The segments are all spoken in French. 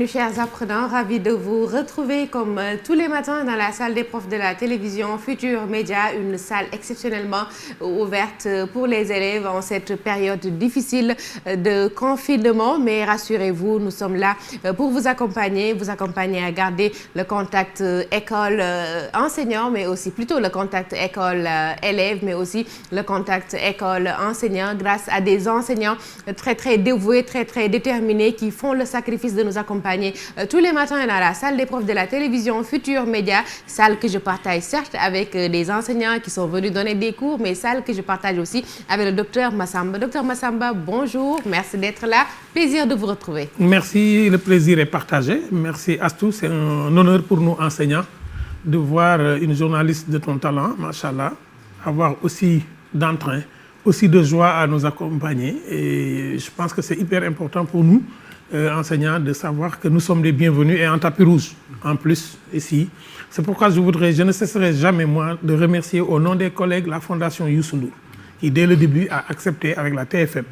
Chers apprenants, ravis de vous retrouver comme tous les matins dans la salle des profs de la télévision Futurs Médias, une salle exceptionnellement ouverte pour les élèves en cette période difficile de confinement. Mais rassurez-vous, nous sommes là pour vous accompagner à garder le contact école-enseignant, mais aussi plutôt le contact école-élève, mais aussi le contact école-enseignant grâce à des enseignants très dévoués, très déterminés qui font le sacrifice de nous accompagner tous les matins dans la salle des profs de la télévision Futurs Médias, salle que je partage certes avec des enseignants qui sont venus donner des cours, mais salle que je partage aussi avec le docteur Massamba. Docteur Massamba, bonjour, merci d'être là, plaisir de vous retrouver. Merci, le plaisir est partagé. Merci Astou, c'est un honneur pour nous enseignants de voir une journaliste de ton talent, machallah, avoir aussi d'entrain, aussi de joie à nous accompagner. Et je pense que c'est hyper important pour nous, enseignants, de savoir que nous sommes les bienvenus et en tapis rouge en plus ici. C'est pourquoi je ne cesserai jamais moi de remercier au nom des collègues la Fondation Youssou Ndour qui dès le début a accepté avec la TFM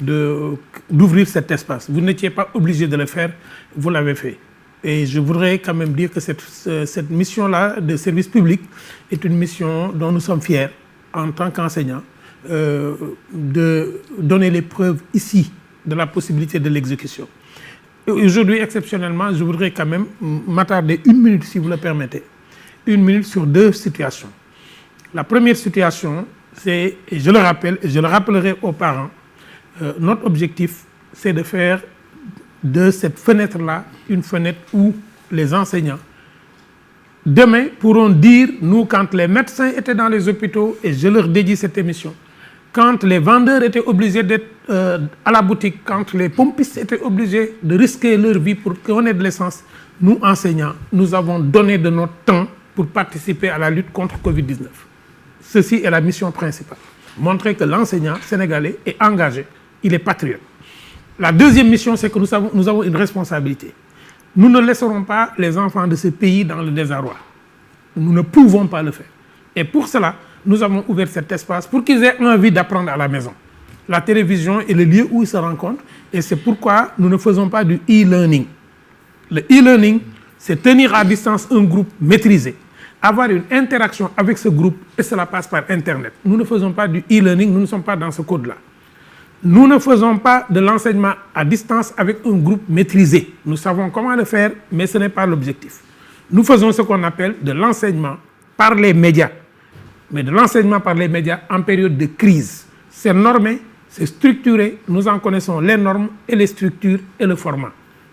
d'ouvrir cet espace. Vous n'étiez pas obligé de le faire, vous l'avez fait. Et je voudrais quand même dire que cette mission-là de service public est une mission dont nous sommes fiers en tant qu'enseignants, de donner les preuves ici de la possibilité de l'exécution. Aujourd'hui, exceptionnellement, je voudrais quand même m'attarder une minute, si vous le permettez, une minute sur deux situations. La première situation, c'est, et je le rappelle, et je le rappellerai aux parents, notre objectif, c'est de faire de cette fenêtre-là une fenêtre où les enseignants, demain, pourront dire, nous, quand les médecins étaient dans les hôpitaux, et je leur dédie cette émission, quand les vendeurs étaient obligés d'être à la boutique, quand les pompistes étaient obligés de risquer leur vie pour qu'on ait de l'essence, nous, enseignants, nous avons donné de notre temps pour participer à la lutte contre Covid-19. Ceci est la mission principale. Montrer que l'enseignant sénégalais est engagé, il est patriote. La deuxième mission, c'est que nous avons une responsabilité. Nous ne laisserons pas les enfants de ce pays dans le désarroi. Nous ne pouvons pas le faire. Et pour cela, nous avons ouvert cet espace pour qu'ils aient envie d'apprendre à la maison. La télévision est le lieu où ils se rencontrent et c'est pourquoi nous ne faisons pas du e-learning. Le e-learning, c'est tenir à distance un groupe maîtrisé, avoir une interaction avec ce groupe et cela passe par Internet. Nous ne faisons pas du e-learning, nous ne sommes pas dans ce code-là. Nous ne faisons pas de l'enseignement à distance avec un groupe maîtrisé. Nous savons comment le faire, mais ce n'est pas l'objectif. Nous faisons ce qu'on appelle de l'enseignement par les médias. Mais de l'enseignement par les médias en période de crise. C'est normé, c'est structuré, nous en connaissons les normes et les structures et le format.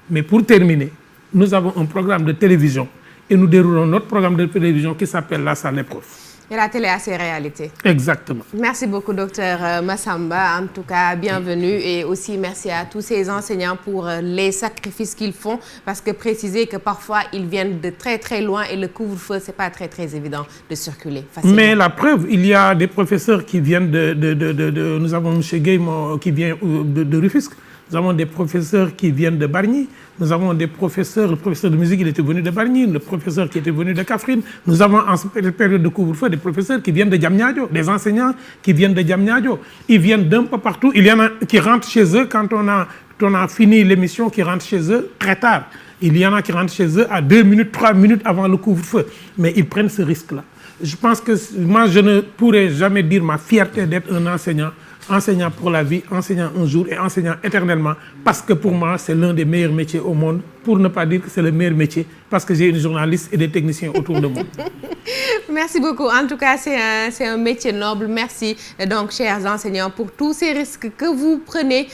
Mais pour terminer, nous avons un programme de télévision et nous déroulons notre programme de télévision qui s'appelle La Salle des Profs. Et la télé a ses réalités. Exactement. Merci beaucoup, docteur Massamba. En tout cas, bienvenue. Et aussi, merci à tous ces enseignants pour les sacrifices qu'ils font. Parce que préciser que parfois, ils viennent de très loin et le couvre-feu, ce n'est pas très évident de circuler facilement. Mais la preuve, il y a des professeurs qui viennent nous avons M. Gueye qui vient de Rufisque. Nous avons des professeurs qui viennent de Bargny. Nous avons des professeurs, le professeur de musique, il était venu de Bargny, le professeur qui était venu de Kaffrine. Nous avons en cette période de couvre-feu des professeurs qui viennent de Diamniadio, des enseignants qui viennent de Diamniadio. Ils viennent d'un peu partout. Il y en a qui rentrent chez eux quand on a fini l'émission, qui rentrent chez eux très tard. Il y en a qui rentrent chez eux à 2 minutes, 3 minutes avant le couvre-feu. Mais ils prennent ce risque-là. Je pense que moi, je ne pourrais jamais dire ma fierté d'être un enseignant pour la vie, enseignant un jour et enseignant éternellement, parce que pour moi, c'est l'un des meilleurs métiers au monde, pour ne pas dire que c'est le meilleur métier, parce que j'ai une journaliste et des techniciens autour de moi. Merci beaucoup. En tout cas, c'est un métier noble. Merci donc, chers enseignants, pour tous ces risques que vous prenez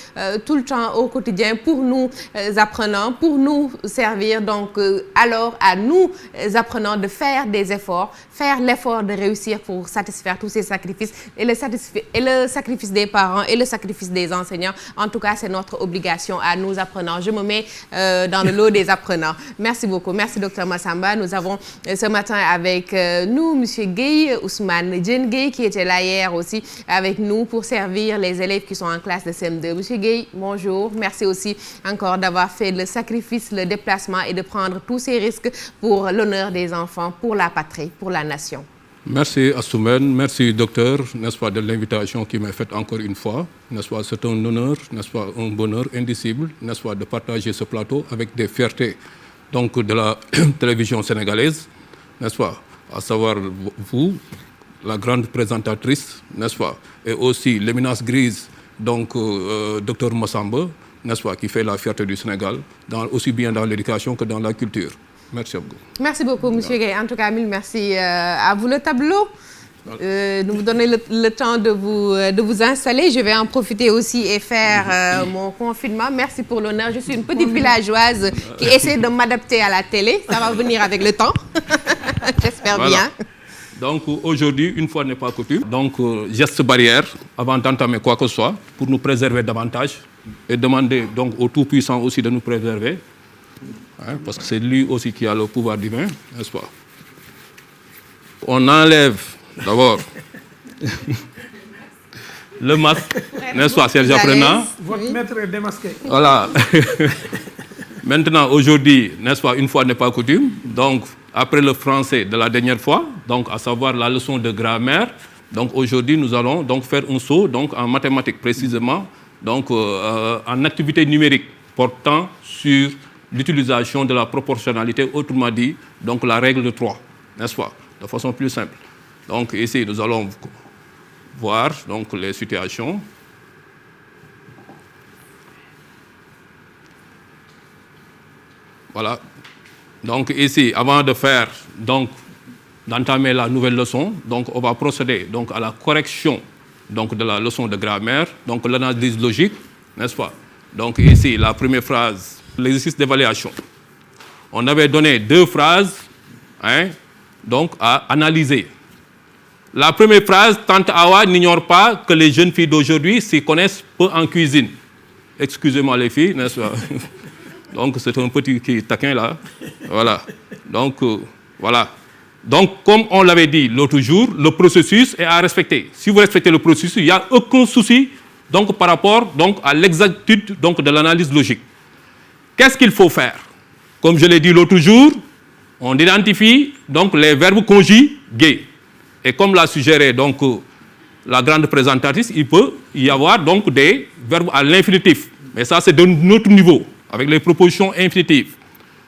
tout le temps au quotidien pour nous apprenants, pour nous servir. Donc, alors à nous apprenants de faire des efforts, faire l'effort de réussir pour satisfaire tous ces sacrifices et le sacrifice des parents et le sacrifice des enseignants. En tout cas, c'est notre obligation à nous apprenants. Je me mets dans le lot des apprenants. Merci beaucoup. Merci, docteur Massamba. Nous avons ce matin avec nous M. Gueye, Ousmane Gueye, qui était là hier aussi avec nous pour servir les élèves qui sont en classe de CM2. M. Gueye, bonjour. Merci aussi encore d'avoir fait le sacrifice, le déplacement et de prendre tous ces risques pour l'honneur des enfants, pour la patrie, pour la nation. Merci Assoumen, merci docteur, n'est-ce pas, de l'invitation qui m'est faite encore une fois, n'est-ce pas, c'est un honneur, n'est-ce pas, un bonheur indicible, n'est-ce pas, de partager ce plateau avec des fiertés donc de la télévision sénégalaise, n'est-ce pas, à savoir vous, la grande présentatrice, n'est-ce pas, et aussi l'éminence grise, donc docteur Massamba, n'est-ce pas, qui fait la fierté du Sénégal, aussi bien dans l'éducation que dans la culture. Merci beaucoup. Merci beaucoup, M. Gueye. En tout cas, mille merci à vous. Le tableau, nous vous donnez le temps de vous installer. Je vais en profiter aussi et faire mon confinement. Merci pour l'honneur. Je suis une petite villageoise qui essaie de m'adapter à la télé. Ça va venir avec le temps. J'espère bien. Donc aujourd'hui, une fois n'est pas coutume, donc geste barrière avant d'entamer quoi que ce soit pour nous préserver davantage et demander donc au Tout-Puissant aussi de nous préserver. Hein, parce que c'est lui aussi qui a le pouvoir divin, n'est-ce pas? On enlève d'abord le masque, n'est-ce pas, Serge Apprenant? Votre maître est démasqué. Voilà. Maintenant, aujourd'hui, n'est-ce pas, une fois n'est pas coutume, donc après le français de la dernière fois, donc à savoir la leçon de grammaire, donc aujourd'hui nous allons donc faire un saut donc en mathématiques précisément, donc en activité numérique portant sur l'utilisation de la proportionnalité, autrement dit, donc la règle de 3, n'est-ce pas, de façon plus simple. Donc ici, nous allons voir donc, les situations. Voilà. Donc ici, avant de faire, donc, d'entamer la nouvelle leçon, donc on va procéder donc, à la correction donc, de la leçon de grammaire, donc l'analyse logique, n'est-ce pas? Donc ici, la première phrase, l'exercice d'évaluation. On avait donné 2 phrases hein, donc, à analyser. La première phrase, Tante Awa n'ignore pas que les jeunes filles d'aujourd'hui s'y connaissent peu en cuisine. Excusez-moi les filles, n'est-ce pas? Donc c'est un petit taquin là. Voilà. Donc voilà. Donc comme on l'avait dit l'autre jour, le processus est à respecter. Si vous respectez le processus, il n'y a aucun souci donc, par rapport donc, à l'exactitude donc, de l'analyse logique. Qu'est-ce qu'il faut faire? Comme je l'ai dit l'autre jour, on identifie donc, les verbes conjugués. Et comme l'a suggéré donc, la grande présentatrice, il peut y avoir donc, des verbes à l'infinitif. Mais ça, c'est de notre niveau, avec les propositions infinitives.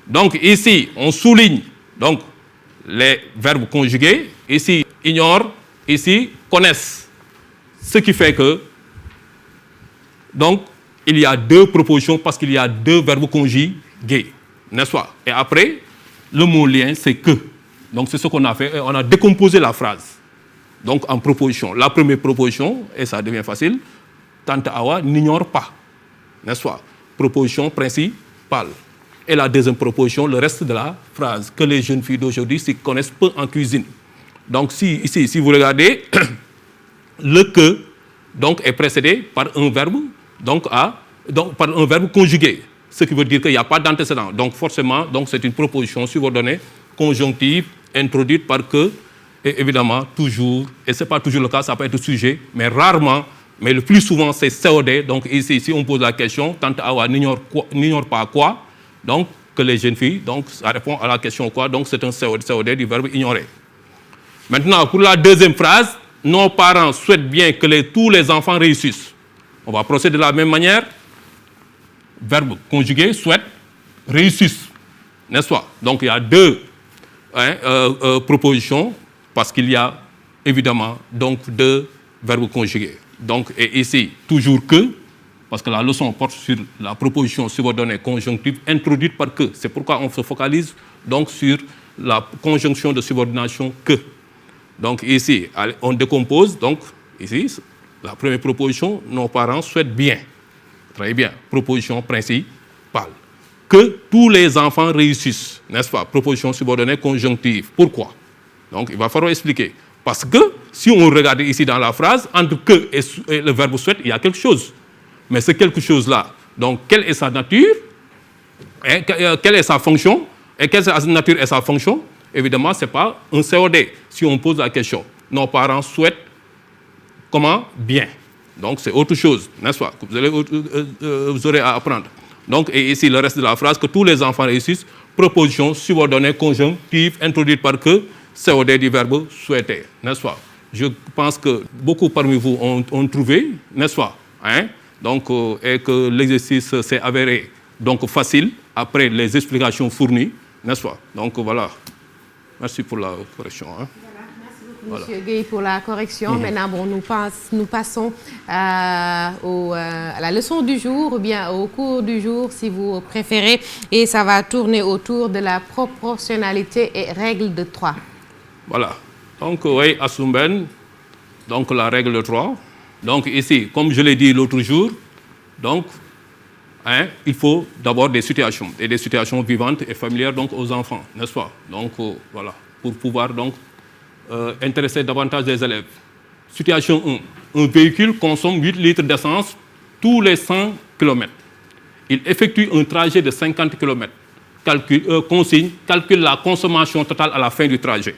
Donc ici, on souligne donc, les verbes conjugués. Ici, ignore. Ici, connaissent. Ce qui fait que donc, il y a 2 propositions parce qu'il y a 2 verbes conjugués, n'est-ce pas? Et après, le mot lien, c'est que. Donc, c'est ce qu'on a fait. On a décomposé la phrase. Donc, en proposition. La première proposition, et ça devient facile, Tante Awa n'ignore pas, n'est-ce pas? Proposition principale. Et la deuxième proposition, le reste de la phrase, que les jeunes filles d'aujourd'hui s'y connaissent peu en cuisine. Donc, ici, si vous regardez, le que donc, est précédé par un verbe donc par un verbe conjugué, ce qui veut dire qu'il n'y a pas d'antécédent. Donc forcément, donc, c'est une proposition subordonnée, conjonctive, introduite par que, et évidemment, toujours, et ce n'est pas toujours le cas, ça peut être sujet, mais rarement, mais le plus souvent, c'est COD. Donc ici, on pose la question, Tante Awa n'ignore pas quoi, donc que les jeunes filles, donc ça répond à la question quoi, donc c'est un COD du verbe ignorer. Maintenant, pour la deuxième phrase, nos parents souhaitent bien que tous les enfants réussissent. On va procéder de la même manière. Verbe conjugué, souhaite, réussissent. N'est-ce pas? Donc il y a 2 propositions parce qu'il y a évidemment donc 2 verbes conjugués. Donc, et ici, toujours que, parce que la leçon porte sur la proposition subordonnée conjonctive introduite par que. C'est pourquoi on se focalise donc sur la conjonction de subordination que. Donc ici, on décompose, donc ici, la première proposition, nos parents souhaitent bien. Très bien. Proposition principale. Que tous les enfants réussissent, n'est-ce pas? Proposition subordonnée conjonctive. Pourquoi? Donc il va falloir expliquer. Parce que si on regarde ici dans la phrase, entre que et le verbe souhaite, il y a quelque chose. Mais ce quelque chose-là, donc quelle est sa nature? Quelle est sa fonction? Et quelle est sa nature et sa fonction? Évidemment, ce n'est pas un COD. Si on pose la question, nos parents souhaitent comment? Bien. Donc, c'est autre chose, n'est-ce pas? Vous aurez à apprendre. Donc, et ici, le reste de la phrase, que tous les enfants réussissent, proposition subordonnée conjonctive introduite par que, COD du verbe souhaiter, n'est-ce pas? Je pense que beaucoup parmi vous ont trouvé, n'est-ce pas? Hein? Donc, et que l'exercice s'est avéré donc facile après les explications fournies, n'est-ce pas? Donc voilà. Merci pour la correction. Hein? Monsieur Gueye pour la correction. Maintenant, bon, nous passons à la leçon du jour ou bien au cours du jour si vous préférez. Et ça va tourner autour de la proportionnalité et règle de 3. Voilà. Donc, oui, Assumben, donc la règle de 3. Donc ici, comme je l'ai dit l'autre jour, donc, hein, il faut d'abord des situations, et des situations vivantes et familières donc, aux enfants, n'est-ce pas? Donc, voilà, pour pouvoir donc intéresser davantage les élèves. Situation 1. Un véhicule consomme 8 litres d'essence tous les 100 km. Il effectue un trajet de 50 km. Consigne, calcule la consommation totale à la fin du trajet.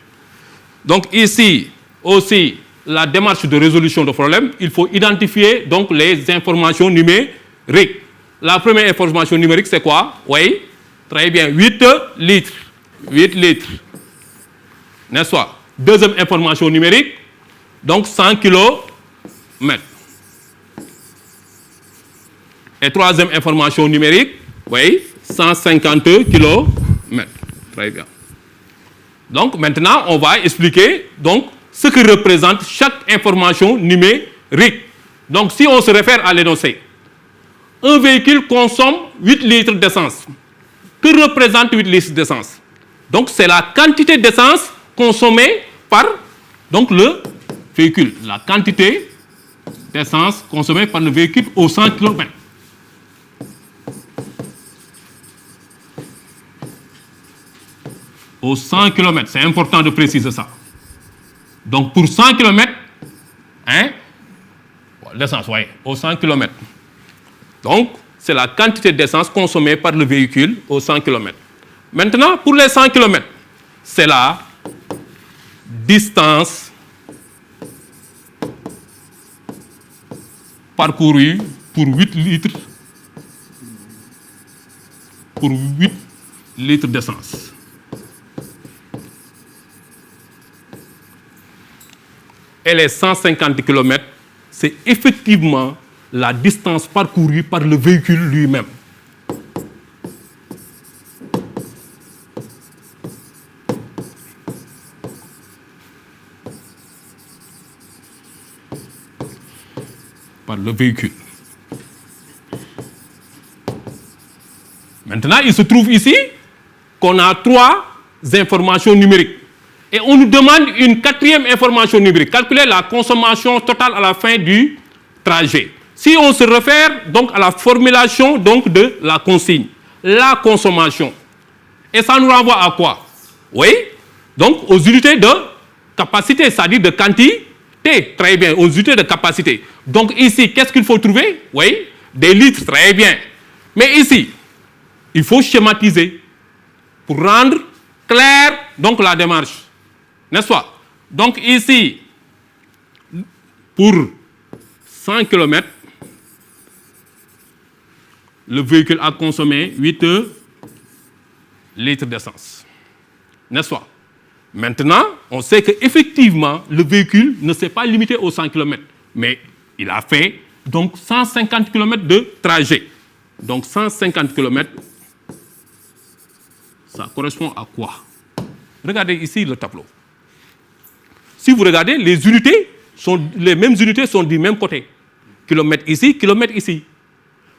Donc ici, aussi, la démarche de résolution de problème, il faut identifier donc les informations numériques. La première information numérique, c'est quoi? Oui, très bien, 8 litres. 8 litres. N'est-ce pas? Deuxième information numérique, donc 100 km. Et troisième information numérique, oui, 150 km. Très bien. Donc maintenant, on va expliquer donc, ce que représente chaque information numérique. Donc si on se réfère à l'énoncé, un véhicule consomme 8 litres d'essence. Que représente 8 litres d'essence? Donc c'est la quantité d'essence consommée par donc, le véhicule. La quantité d'essence consommée par le véhicule au 100 km. Au 100 km, c'est important de préciser ça. Donc pour 100 km, hein, l'essence, oui, au 100 km. Donc, c'est la quantité d'essence consommée par le véhicule au 100 km. Maintenant, pour les 100 km, c'est la distance parcourue pour 8 litres d'essence. Et les 150 km, c'est effectivement la distance parcourue par le véhicule lui-même. Par le véhicule. Maintenant, il se trouve ici qu'on a 3 informations numériques. Et on nous demande une 4e information numérique. Calculer la consommation totale à la fin du trajet. Si on se réfère donc à la formulation donc, de la consigne, la consommation. Et ça nous renvoie à quoi? Oui, donc aux unités de capacité, c'est-à-dire de quantité. Très bien, aux unités de capacité. Donc ici, qu'est-ce qu'il faut trouver? Oui, des litres, très bien. Mais ici, il faut schématiser pour rendre claire donc, la démarche. N'est-ce pas? Donc ici, pour 100 km, le véhicule a consommé 8 litres d'essence. N'est-ce pas? Maintenant, on sait qu'effectivement, le véhicule ne s'est pas limité aux 100 km, mais il a fait donc 150 km de trajet. Donc 150 km, ça correspond à quoi? Regardez ici le tableau. Si vous regardez, les mêmes unités sont du même côté. Kilomètre ici, kilomètre ici.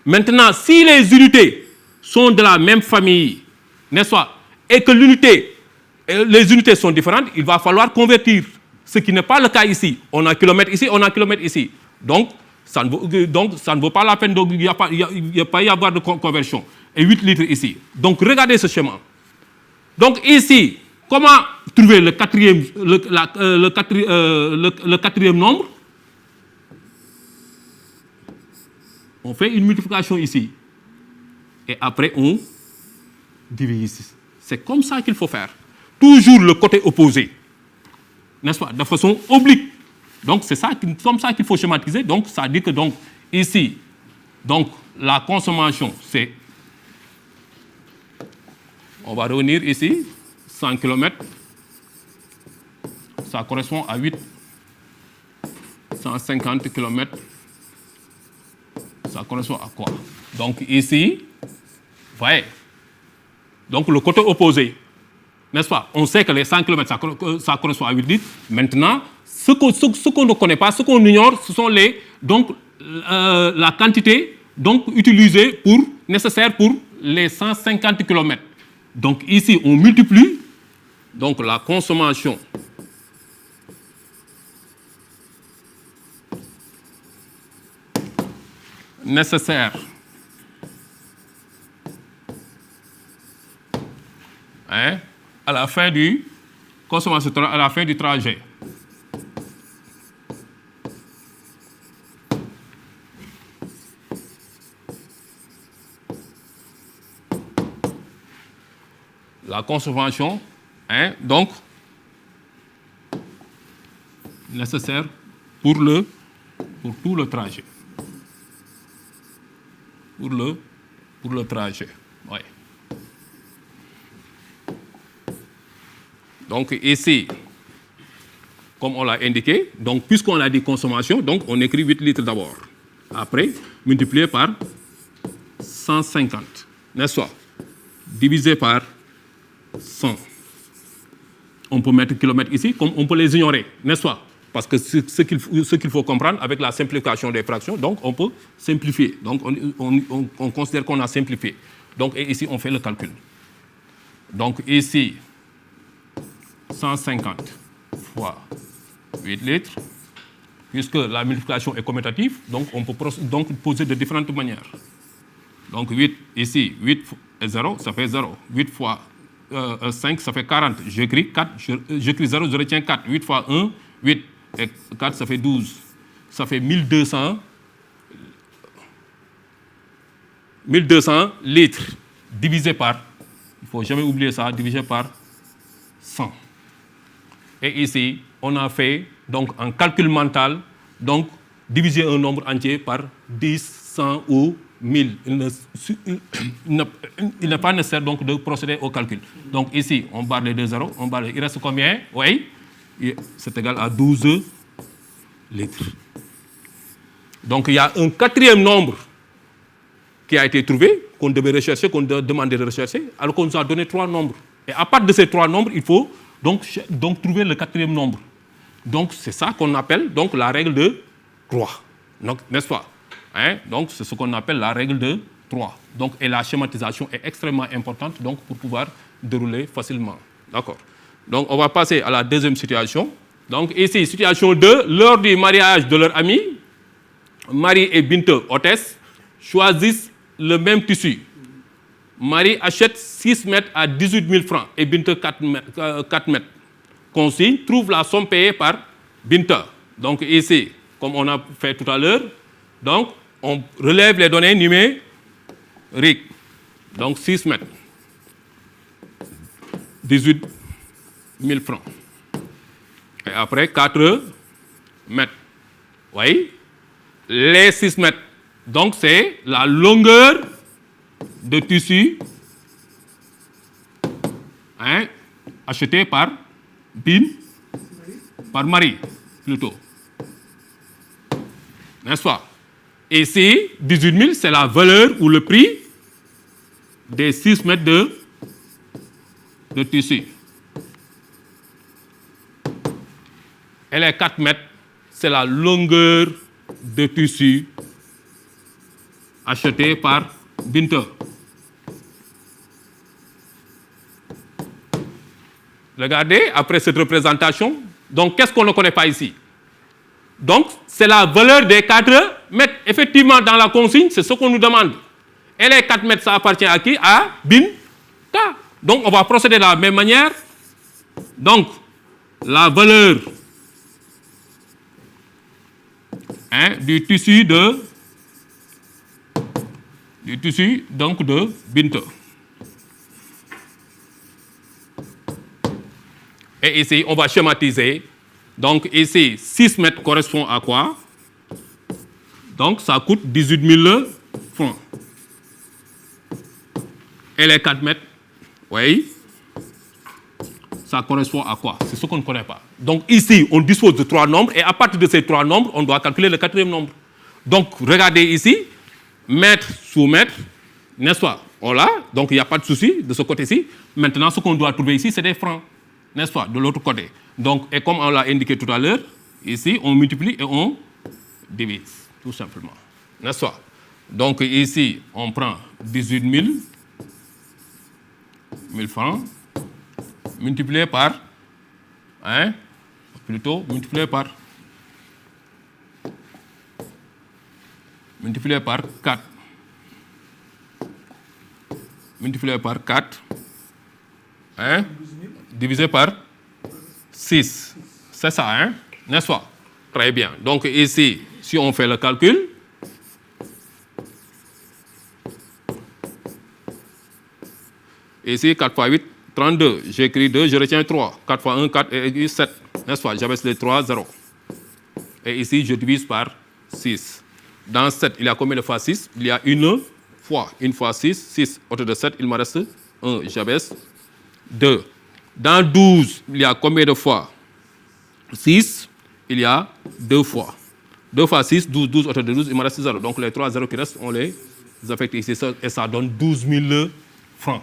Maintenant, si les unités sont de la même famille, n'est-ce pas, et que les unités sont différentes, il va falloir convertir. Ce qui n'est pas le cas ici. On a kilomètre ici, on a kilomètre ici. Donc, ça ne vaut pas la peine, il n'y a pas y avoir de conversion. Et 8 litres ici. Donc, regardez ce schéma. Donc, ici, comment trouver le quatrième nombre? On fait une multiplication ici. Et après, on divise ici. C'est comme ça qu'il faut faire. Toujours le côté opposé. N'est-ce pas? De façon oblique. Donc, c'est comme ça qu'il faut schématiser. Donc, ça dit que donc, ici, donc, la consommation, c'est... On va revenir ici, 100 km. ça correspond à 850 km. Ça correspond à quoi? Donc ici, vous voyez, donc le côté opposé, n'est-ce pas? On sait que les 100 km, ça correspond à 8 litres. Maintenant, ce qu'on ne connaît pas, ce qu'on ignore, ce sont la quantité donc, utilisée nécessaire pour les 150 km. Donc ici, on multiplie donc, la consommation nécessaire à la fin du trajet. La consommation donc nécessaire pour tout le trajet. Pour le trajet. Ouais. Donc ici, comme on l'a indiqué, donc puisqu'on a dit consommation, donc on écrit 8 litres d'abord. Après, multiplié par 150, n'est-ce pas? Divisé par 100. On peut mettre kilomètres ici, comme on peut les ignorer, n'est-ce pas? Parce que ce qu'il faut comprendre avec la simplification des fractions, donc on peut simplifier. Donc on considère qu'on a simplifié. Donc et ici, on fait le calcul. Donc ici, 150 fois 8 litres, puisque la multiplication est commutative, donc on peut poser de différentes manières. Donc 8, ici, 8 et 0, ça fait 0. 8 fois 5, ça fait 40. J'écris 4, j'écris 0, je retiens 4. 8 fois 1, 8 et 4, ça fait 12. Ça fait 1200 litres divisé par, il ne faut jamais oublier ça, divisé par 100. Et ici, on a fait donc un calcul mental, donc diviser un nombre entier par 10, 100 ou 1000. Il n'est pas nécessaire donc de procéder au calcul. Donc ici, on barre les deux zéros, il reste combien? Oui, c'est égal à 12 litres. Donc il y a un quatrième nombre qui a été trouvé, qu'on devait rechercher, qu'on demandait de rechercher, alors qu'on nous a donné 3 nombres. Et à part de ces 3 nombres, il faut donc trouver le quatrième nombre. Donc c'est ça qu'on appelle donc la règle de 3. Donc, n'est-ce pas? Donc c'est ce qu'on appelle la règle de 3. Donc, et la schématisation est extrêmement importante donc, pour pouvoir dérouler facilement. D'accord. Donc on va passer à la deuxième situation. Donc ici, situation 2, lors du mariage de leur ami, Marie et Binte, hôtesse, choisissent le même tissu. Marie achète 6 mètres à 18 000 francs et Binte 4 mètres. Consigne, trouve la somme payée par Binte. Donc ici, comme on a fait tout à l'heure, donc on relève les données numériques. Donc 6 mètres, 18 000 francs. Et après 4 mètres. Vous voyez? Les 6 mètres. Donc c'est la longueur de tissu acheté par Marie, plutôt. N'est-ce pas? Ici, 18 000, c'est la valeur ou le prix des 6 mètres de tissu. Et les 4 mètres, c'est la longueur de tissu acheté par Binte. Regardez, après cette représentation, donc qu'est-ce qu'on ne connaît pas ici? Donc, c'est la valeur des 4 mètres. Effectivement, dans la consigne, c'est ce qu'on nous demande. Et les 4 mètres, ça appartient à qui? À Binte. Donc, on va procéder de la même manière. Donc, la valeur du tissu donc de Binte. Et ici, on va schématiser. Donc ici, 6 mètres correspond à quoi? Donc ça coûte 18 000 francs. Et les 4 mètres, oui, ça correspond à quoi? C'est ce qu'on ne connaît pas. Donc ici, on dispose de 3 nombres et à partir de ces 3 nombres, on doit calculer le 4e nombre. Donc regardez ici, mètre sous mètre, n'est-ce pas? On l'a, donc il n'y a pas de souci de ce côté-ci. Maintenant, ce qu'on doit trouver ici, c'est des francs, n'est-ce pas, de l'autre côté. Donc, et comme on l'a indiqué tout à l'heure, ici, on multiplie et on divise, tout simplement, n'est-ce pas? Donc ici, on prend 18 000, 1000 francs, multiplié par, multiplié par 4. Multiplié par 4, divisé par 6. C'est ça, n'est-ce pas? Très bien. Donc ici, si on fait le calcul, ici, 4 fois 8, 32. J'écris 2, je retiens 3. 4 fois 1, 4 et 7. N'est-ce pas? J'abaisse les 3, 0. Et ici, je divise par 6. Dans 7, il y a combien de fois 6? Il y a une fois. 1 fois 6, 6. Autour de 7, il me reste 1. J'abaisse 2. Dans 12, il y a combien de fois 6? Il y a 2 fois. 2 fois 6, 12. 12 autour de 12, il me reste 0. Donc les 3 0 qui restent, on les affecte ici. Et ça donne 12 000 francs.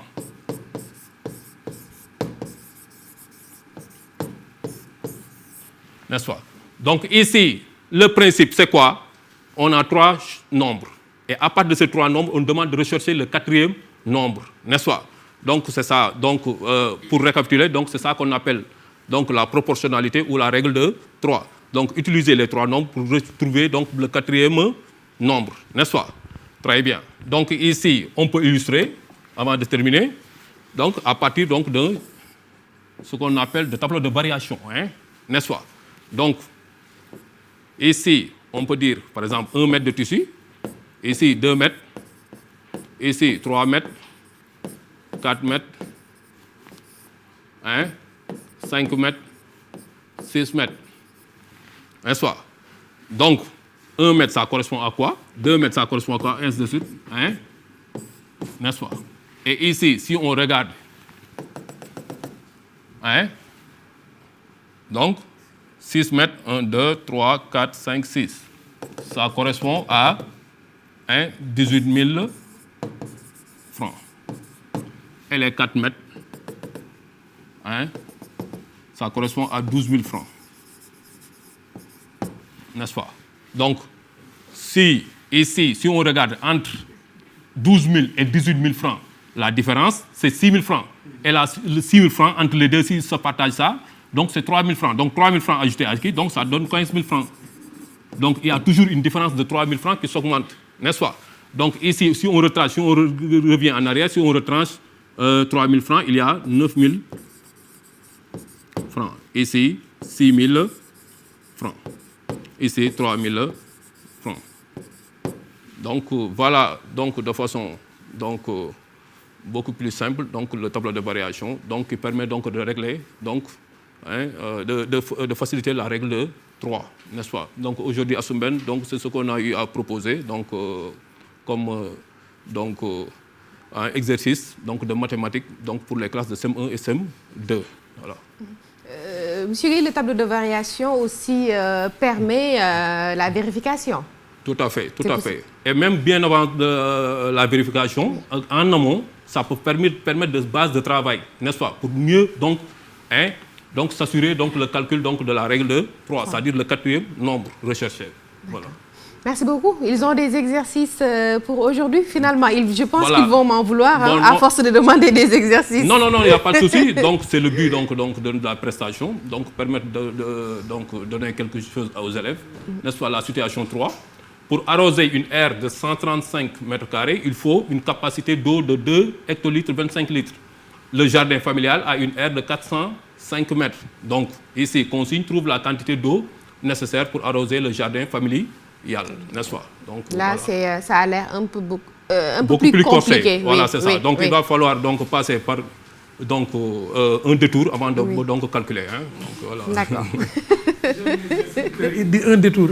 N'est-ce pas? Donc ici, le principe, c'est quoi? On a 3 nombres. Et à partir de ces 3 nombres, on demande de rechercher le 4e nombre. N'est-ce pas? Donc c'est ça. Donc, pour récapituler, donc, c'est ça qu'on appelle donc, la proportionnalité ou la règle de 3. Donc utiliser les 3 nombres pour retrouver donc, le 4e nombre. N'est-ce pas? Très bien. Donc ici, on peut illustrer, avant de terminer, donc, à partir donc, de ce qu'on appelle le tableau de variation. N'est-ce pas? Donc, ici, on peut dire, par exemple, 1 mètre de tissu. Ici, 2 mètres. Ici, 3 mètres. 4 mètres. 5 mètres. 6 mètres. N'est-ce pas? Donc, 1 mètre, ça correspond à quoi? 2 mètres, ça correspond à quoi? Ainsi de suite. N'est-ce pas? Et ici, si on regarde, donc, 6 mètres, 1, 2, 3, 4, 5, 6. Ça correspond à 18 000 francs. Et les 4 mètres, ça correspond à 12 000 francs. N'est-ce pas? Donc, ici, si on regarde entre 12 000 et 18 000 francs, la différence, c'est 6 000 francs. Et là, 6 000 francs, entre les deux, si se partagent ça, donc c'est 3 000 francs. Donc 3 000 francs ajoutés à qui? Donc ça donne 15 000 francs. Donc il y a toujours une différence de 3 000 francs qui s'augmente. N'est-ce pas? Donc ici, si on retrace, si on revient en arrière, si on retranche 3 000 francs, il y a 9 000 francs. Ici, 6 000 francs. Ici, 3 000 francs. Donc voilà, donc de façon beaucoup plus simple, donc le tableau de variation, donc qui permet donc de régler, donc de faciliter la règle de 3, n'est-ce pas? Donc aujourd'hui à Soumbène, donc c'est ce qu'on a eu à proposer, donc comme un exercice donc de mathématiques, donc pour les classes de CM1 et CM2. Voilà. Monsieur Gueye, le tableau de variation aussi permet la vérification. Tout à fait, tout à fait. Et même bien avant la vérification, en amont, ça peut permettre de base de travail, n'est-ce pas? Pour mieux donc s'assurer donc le calcul donc de la règle de 3, c'est-à-dire le 4e nombre recherché. Voilà. Merci beaucoup. Ils ont des exercices pour aujourd'hui, finalement. Je pense qu'ils vont m'en vouloir à force de demander des exercices. Non, il n'y a pas de souci. Donc, c'est le but donc, de la prestation, donc permettre de donner quelque chose aux élèves. N'est-ce pas, la situation 3. Pour arroser une aire de 135 mètres carrés, il faut une capacité d'eau de 2 hectolitres, 25 litres. Le jardin familial a une aire de 405 mètres. Donc, ici, consigne trouve la quantité d'eau nécessaire pour arroser le jardin familial. N'est-ce pas? Donc, là, voilà. Ça a l'air un peu beaucoup plus compliqué. Corsé. Voilà, c'est ça. Donc, il va falloir donc passer par un détour avant de calculer. Donc, voilà. D'accord. Il dit un détour.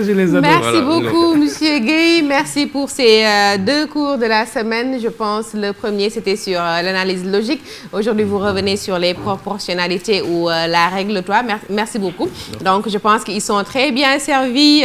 Je les adore. Merci beaucoup, Monsieur Gueye. Merci pour ces 2 cours de la semaine. Je pense le premier, c'était sur l'analyse logique. Aujourd'hui, vous revenez sur les proportionnalités ou la règle-toi. Merci beaucoup. Donc, je pense qu'ils sont très bien servis,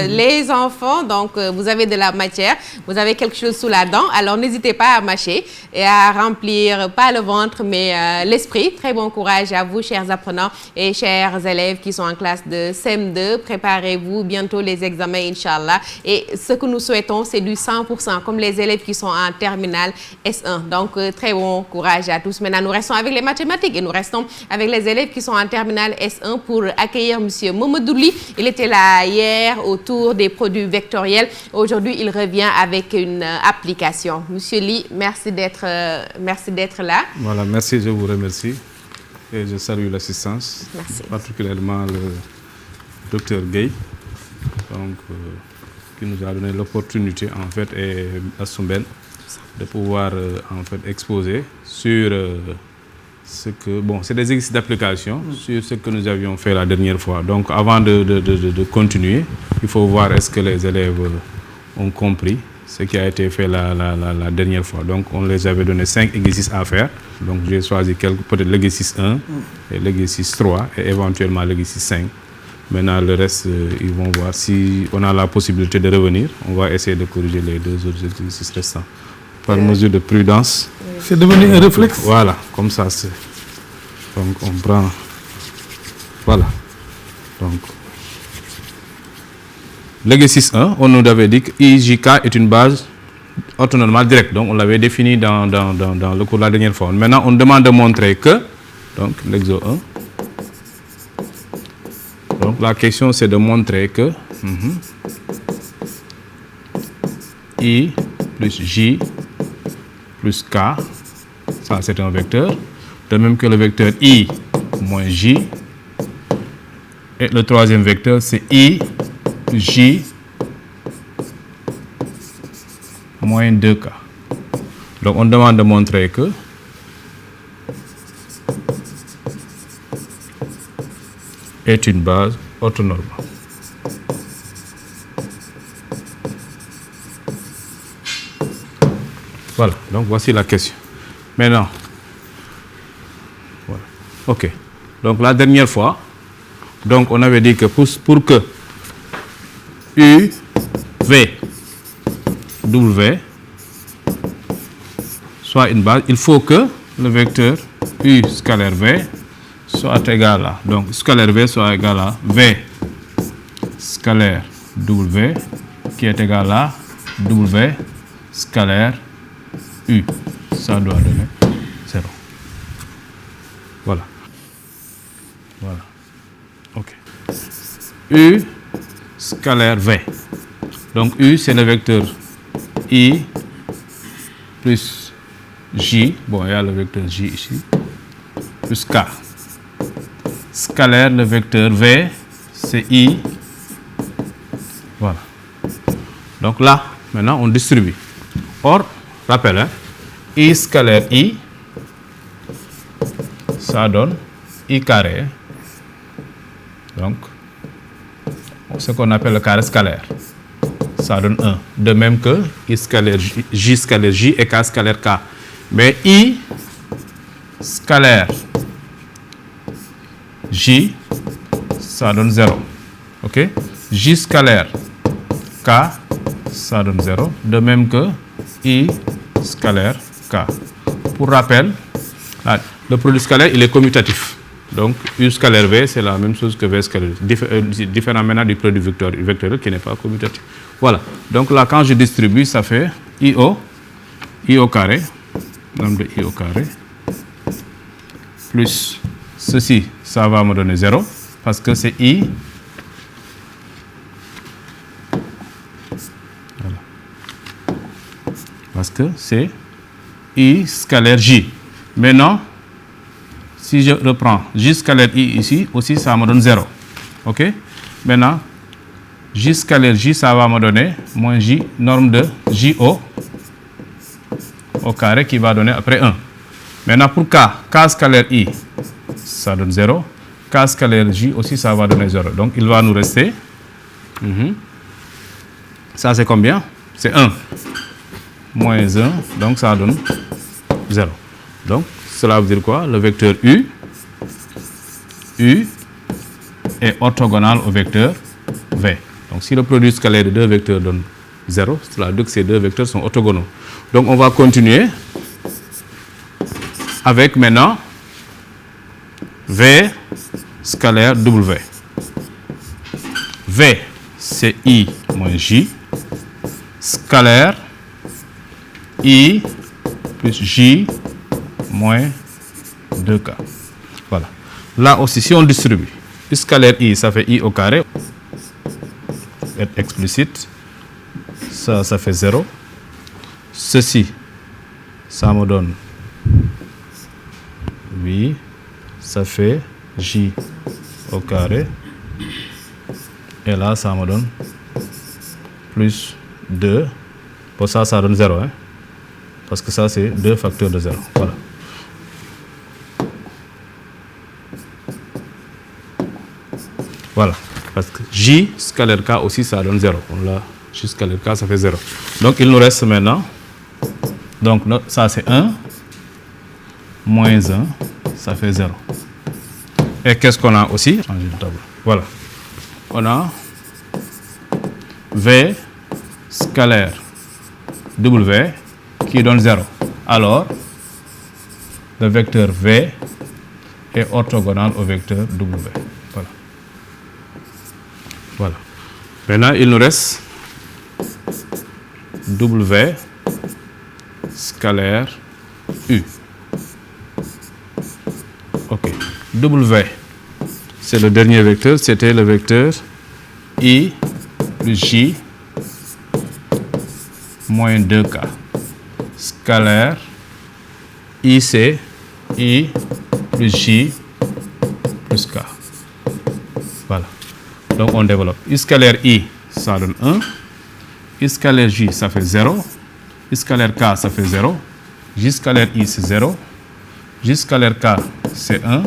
les enfants. Donc, vous avez de la matière, vous avez quelque chose sous la dent. Alors, n'hésitez pas à mâcher et à remplir, pas le ventre, mais l'esprit. Très bon courage à vous, chers apprenants et chers élèves qui sont en classe de CM2. Préparez-vous bientôt les examens, Inch'Allah. Et ce que nous souhaitons, c'est du 100%, comme les élèves qui sont en terminale S1. Donc, très bon courage à tous. Maintenant, nous restons avec les mathématiques et nous restons avec les élèves qui sont en terminale S1 pour accueillir M. Momodouli. Il était là hier autour des produits vectoriels. Aujourd'hui, il revient avec une application. Monsieur Ly, merci d'être là. Voilà, merci, je vous remercie. Et je salue l'assistance, particulièrement le docteur Gueye, donc, qui nous a donné l'opportunité, en fait, et à Soumbène, de pouvoir, en fait, exposer sur ce que... Bon, c'est des exercices d'application sur ce que nous avions fait la dernière fois. Donc, avant de continuer, il faut voir est-ce que les élèves ont compris ce qui a été fait la dernière fois. Donc, on les avait donné 5 exercices à faire. Donc, j'ai choisi peut-être l'exercice 1, et l'exercice 3, et éventuellement l'exercice 5. Maintenant, le reste, ils vont voir. Si on a la possibilité de revenir, on va essayer de corriger les 2 autres exercices restants. Par mesure de prudence. C'est devenu un réflexe. Voilà, comme ça, c'est... Donc, on prend... Voilà. Donc... L'exercice 1, on nous avait dit que IJK est une base orthonormale directe. Donc, on l'avait défini dans le cours de la dernière fois. Maintenant, on demande de montrer que, donc, l'exo 1. Donc, la question, c'est de montrer que I plus J plus K, ça, c'est un vecteur. De même que le vecteur I moins J. Et le troisième vecteur, c'est I J moins 2K. Donc, on demande de montrer que est une base orthonormale. Voilà, donc voici la question. Maintenant, voilà. OK. Donc, la dernière fois, donc on avait dit que pour que U, V, W soit une base, il faut que le vecteur U scalaire V soit égal à, donc scalaire V soit égal à V scalaire W qui est égal à W scalaire U. Ça doit donner 0. Voilà. Voilà. OK. U scalaire V. Donc U, c'est le vecteur I plus J. Bon, il y a le vecteur J ici. Plus K. Scalaire, le vecteur V, c'est I. Voilà. Donc là, maintenant, on distribue. Or, rappel, hein, I scalaire I, ça donne I carré. Donc, ce qu'on appelle le carré scalaire. Ça donne 1. De même que I scalaire J scalaire J et K scalaire K. Mais I scalaire J, ça donne 0. OK? J scalaire K, ça donne 0. De même que I scalaire K. Pour rappel, là, le produit scalaire, il est commutatif. Donc, U scalaire V, c'est la même chose que V scalaire. Différent maintenant du produit vectoriel qui n'est pas commutatif. Voilà. Donc là, quand je distribue, ça fait IO carré, nombre de I au carré, plus ceci, ça va me donner 0, parce que c'est I. Voilà. Parce que c'est I scalaire J. Maintenant, si je reprends J scalaire I ici, aussi ça me donne 0. OK? Maintenant, J scalaire J, ça va me donner moins J, norme de JO au carré qui va donner après 1. Maintenant, pour K scalaire I, ça donne 0. K scalaire J aussi, ça va donner 0. Donc, il va nous rester... Ça, c'est combien? C'est 1. Moins 1, donc ça donne 0. Donc, cela veut dire quoi? Le vecteur U est orthogonal au vecteur V. Donc, si le produit scalaire de deux vecteurs donne 0, cela veut dire que ces deux vecteurs sont orthogonaux. Donc, on va continuer avec maintenant V scalaire W. V, c'est I moins J, scalaire I plus J moins 2K. Voilà. Là aussi, si on distribue, scalaire I, ça fait I au carré. Être explicite. Ça fait 0. Ceci, ça me donne 8. Ça fait J au carré. Et là, ça me donne plus 2. Pour ça, ça donne 0. Hein? Parce que ça, c'est 2 facteurs de 0. Voilà. Voilà. Parce que J scalaire K aussi, ça donne 0. J scalaire K, ça fait 0. Donc, il nous reste maintenant. Donc, ça, c'est 1. Moins 1, ça fait 0. Et qu'est-ce qu'on a aussi? Changer de tableau. Voilà. On a V scalaire W qui donne 0. Alors, le vecteur V est orthogonal au vecteur W. Voilà. Voilà. Maintenant, il nous reste W scalaire U. OK. W, c'est le dernier vecteur, c'était le vecteur I plus J moins 2K. Scalaire I, c'est I plus J plus K. Voilà. Donc, on développe. I scalaire I, ça donne 1. I scalaire J, ça fait 0. I scalaire K, ça fait 0. J scalaire I, c'est 0. J scalaire K, c'est 1.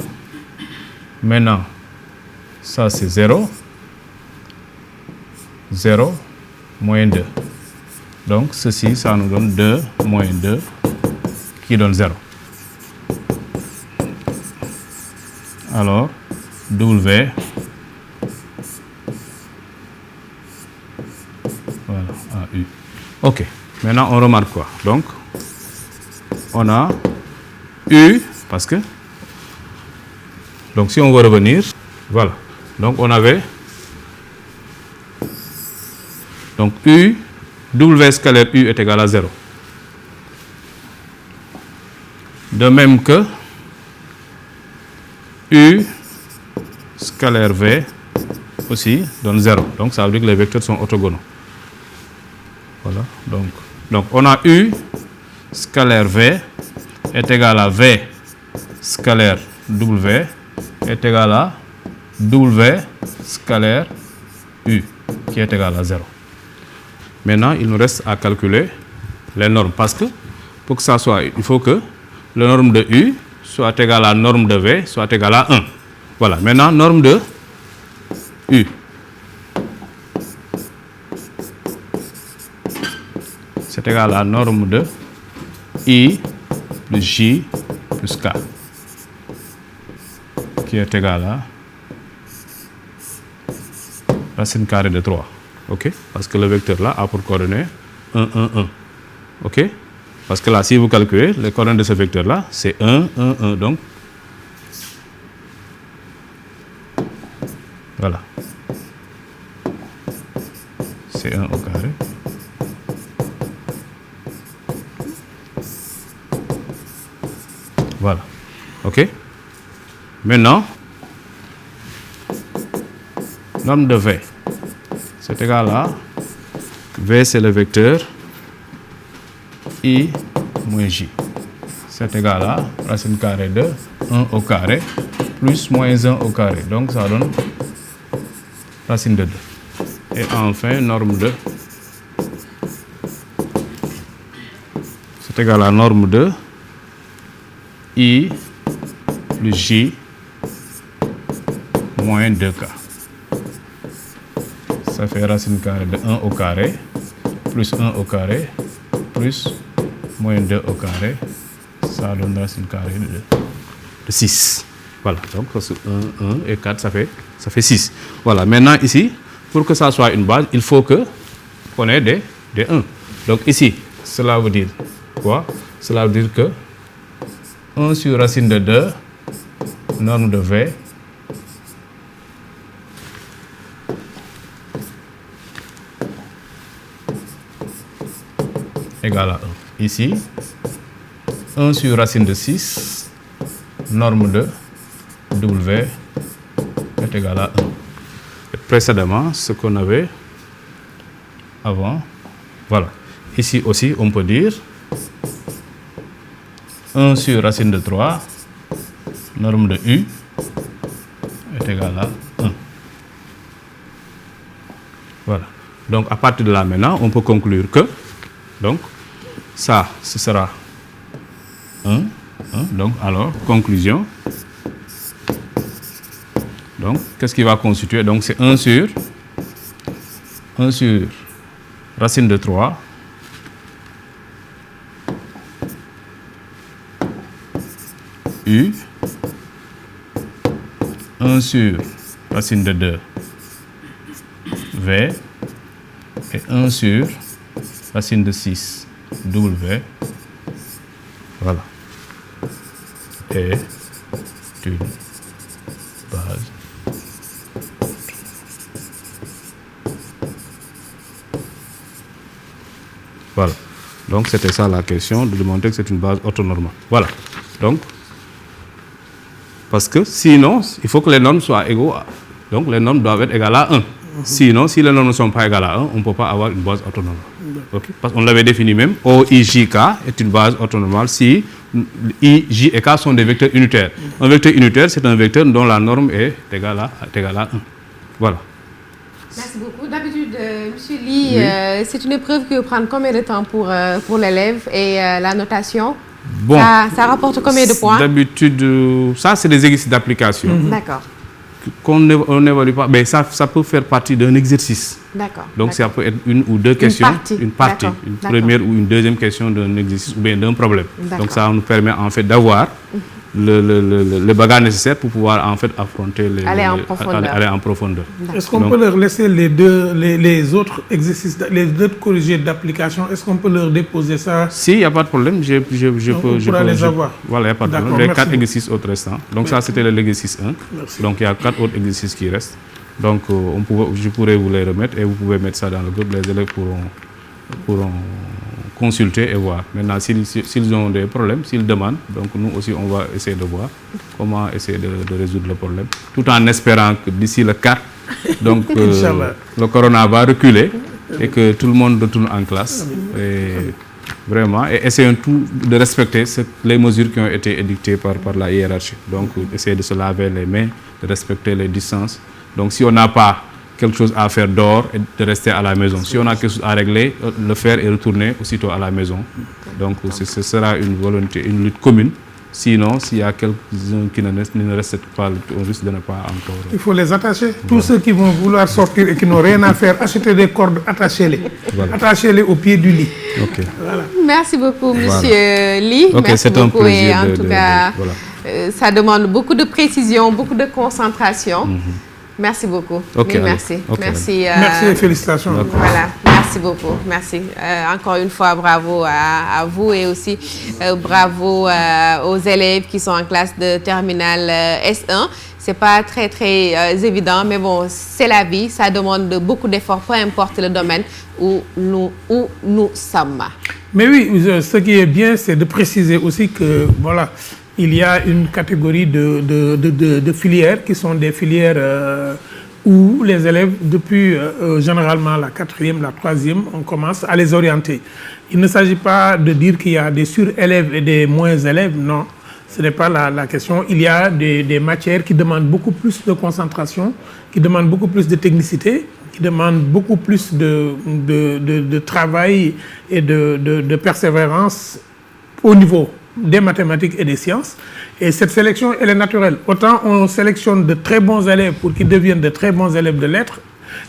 Maintenant, ça, c'est 0. 0 moins 2. Donc, ceci, ça nous donne 2 moins 2 qui donne 0. Alors, W, voilà, A, U. OK. Maintenant, on remarque quoi? Donc, on a U, parce que, donc si on veut revenir, voilà. Donc, on avait, donc U, W scalaire U est égal à 0. De même que U scalaire V aussi donne 0. Donc, ça veut dire que les vecteurs sont orthogonaux. Voilà. Donc on a U scalaire V est égal à V scalaire W est égal à W scalaire U qui est égal à 0. Maintenant, il nous reste à calculer les normes parce que pour que ça soit, il faut que la norme de U soit égale à la norme de V soit égale à 1. Voilà. Maintenant, norme de U. C'est égal à la norme de I plus J plus K qui est égal à racine carrée de 3. OK? Parce que le vecteur là a pour coordonnées 1, 1, 1. OK? Parce que là, si vous calculez, les coordonnées de ce vecteur là, c'est 1, 1, 1. Donc, voilà. C'est 1 au carré. Voilà. OK? Maintenant, norme de V, c'est égal à V, c'est le vecteur I moins J. C'est égal à racine carrée de 1 au carré plus moins 1 au carré. Donc, ça donne racine de 2. Et enfin, norme de, c'est égal à norme de I plus J moins 2k. Ça fait racine carrée de 1 au carré, plus 1 au carré, plus moins 2 au carré. Ça donne racine carrée de 6. Voilà, donc 1 et 4, ça fait 6. Voilà, maintenant ici, pour que ça soit une base, il faut qu'on ait des 1. Donc ici, cela veut dire quoi? Cela veut dire que 1 sur racine de 2, norme de V, égale à 1. Ici, 1 sur racine de 6, norme de W est égal à 1. Et précédemment, ce qu'on avait avant, voilà. Ici aussi, on peut dire 1 sur racine de 3, norme de U est égal à 1. Voilà. Donc, à partir de là, maintenant, on peut conclure que, donc, ça, ce sera 1. Donc, alors, conclusion. Donc, qu'est-ce qui va constituer? Donc, c'est 1 sur racine de 3 U, 1 sur racine de 2 V et 1 sur racine de 6 W. Voilà. Et une base. Voilà. Donc, c'était ça la question, de démontrer que c'est une base orthonormale. Voilà. Donc, parce que sinon, il faut que les normes soient égaux. Donc, les normes doivent être égales à 1. Sinon, si les normes ne sont pas égales à 1, on ne peut pas avoir une base orthonormale. Okay? Parce qu'on l'avait défini même. OIJK est une base orthonormale si I, J et K sont des vecteurs unitaires. Un vecteur unitaire, c'est un vecteur dont la norme est égale à 1. Voilà. Merci beaucoup. D'habitude, M. Ly, c'est une épreuve qui va prendre combien de temps pour l'élève et la notation? Bon, ça rapporte combien de points? D'habitude, ça, c'est des exercices d'application. D'accord. Qu'on n'évalue pas, mais ça peut faire partie d'un exercice. D'accord. Donc, ça peut être une ou deux questions. Une partie. Une première ou une deuxième question d'un exercice ou bien d'un problème. Donc, ça nous permet en fait d'avoir le bagage nécessaire pour pouvoir en fait affronter aller en profondeur. Est-ce qu'on peut leur laisser les autres exercices, les autres corrigés d'application, est-ce qu'on peut leur déposer ça? Si, il n'y a pas de problème, je peux les avoir. Voilà, il n'y a pas de problème. Les 4 exercices autres restants. Donc ça, c'était l'exercice 1. Merci. Donc il y a 4 autres exercices qui restent. Donc je pourrais vous les remettre et vous pouvez mettre ça dans le groupe. Les élèves pourront consulter et voir. Maintenant, s'ils ont des problèmes, s'ils demandent, donc nous aussi, on va essayer de voir comment essayer de résoudre le problème, tout en espérant que d'ici le 4, donc le corona va reculer et que tout le monde retourne en classe. Et vraiment, et essayons tout de respecter les mesures qui ont été édictées par la hiérarchie. Donc, essayer de se laver les mains, de respecter les distances. Donc, si on n'a pas quelque chose à faire dehors et de rester à la maison. Si on a quelque chose à régler, le faire et retourner aussitôt à la maison. Donc ce sera une volonté, une lutte commune. Sinon, s'il y a quelques-uns qui ne restent pas, on risque de ne pas encore... Il faut les attacher. Tous ceux qui vont vouloir sortir et qui n'ont rien à faire, achetez des cordes, attachez-les. Voilà. Attachez-les au pied du lit. Okay. Voilà. Merci beaucoup, Monsieur Ly. Merci beaucoup. Un plaisir et en tout cas, ça demande beaucoup de précision, beaucoup de concentration. Merci beaucoup. Okay, merci. Merci. Merci et félicitations. Voilà. Merci beaucoup. Merci. Encore une fois, bravo à vous et aussi bravo aux élèves qui sont en classe de terminale S1. C'est pas très évident, mais bon, c'est la vie. Ça demande beaucoup d'efforts, peu importe le domaine où nous sommes. Mais oui, ce qui est bien, c'est de préciser aussi que voilà. Il y a une catégorie de filières qui sont des filières où les élèves, depuis généralement la 4e, la 3e, on commence à les orienter. Il ne s'agit pas de dire qu'il y a des surélèves et des moins élèves, non. Ce n'est pas la question. Il y a des matières qui demandent beaucoup plus de concentration, qui demandent beaucoup plus de technicité, qui demandent beaucoup plus de travail et de persévérance au niveau des mathématiques et des sciences. Et cette sélection, elle est naturelle. Autant on sélectionne de très bons élèves pour qu'ils deviennent de très bons élèves de lettres,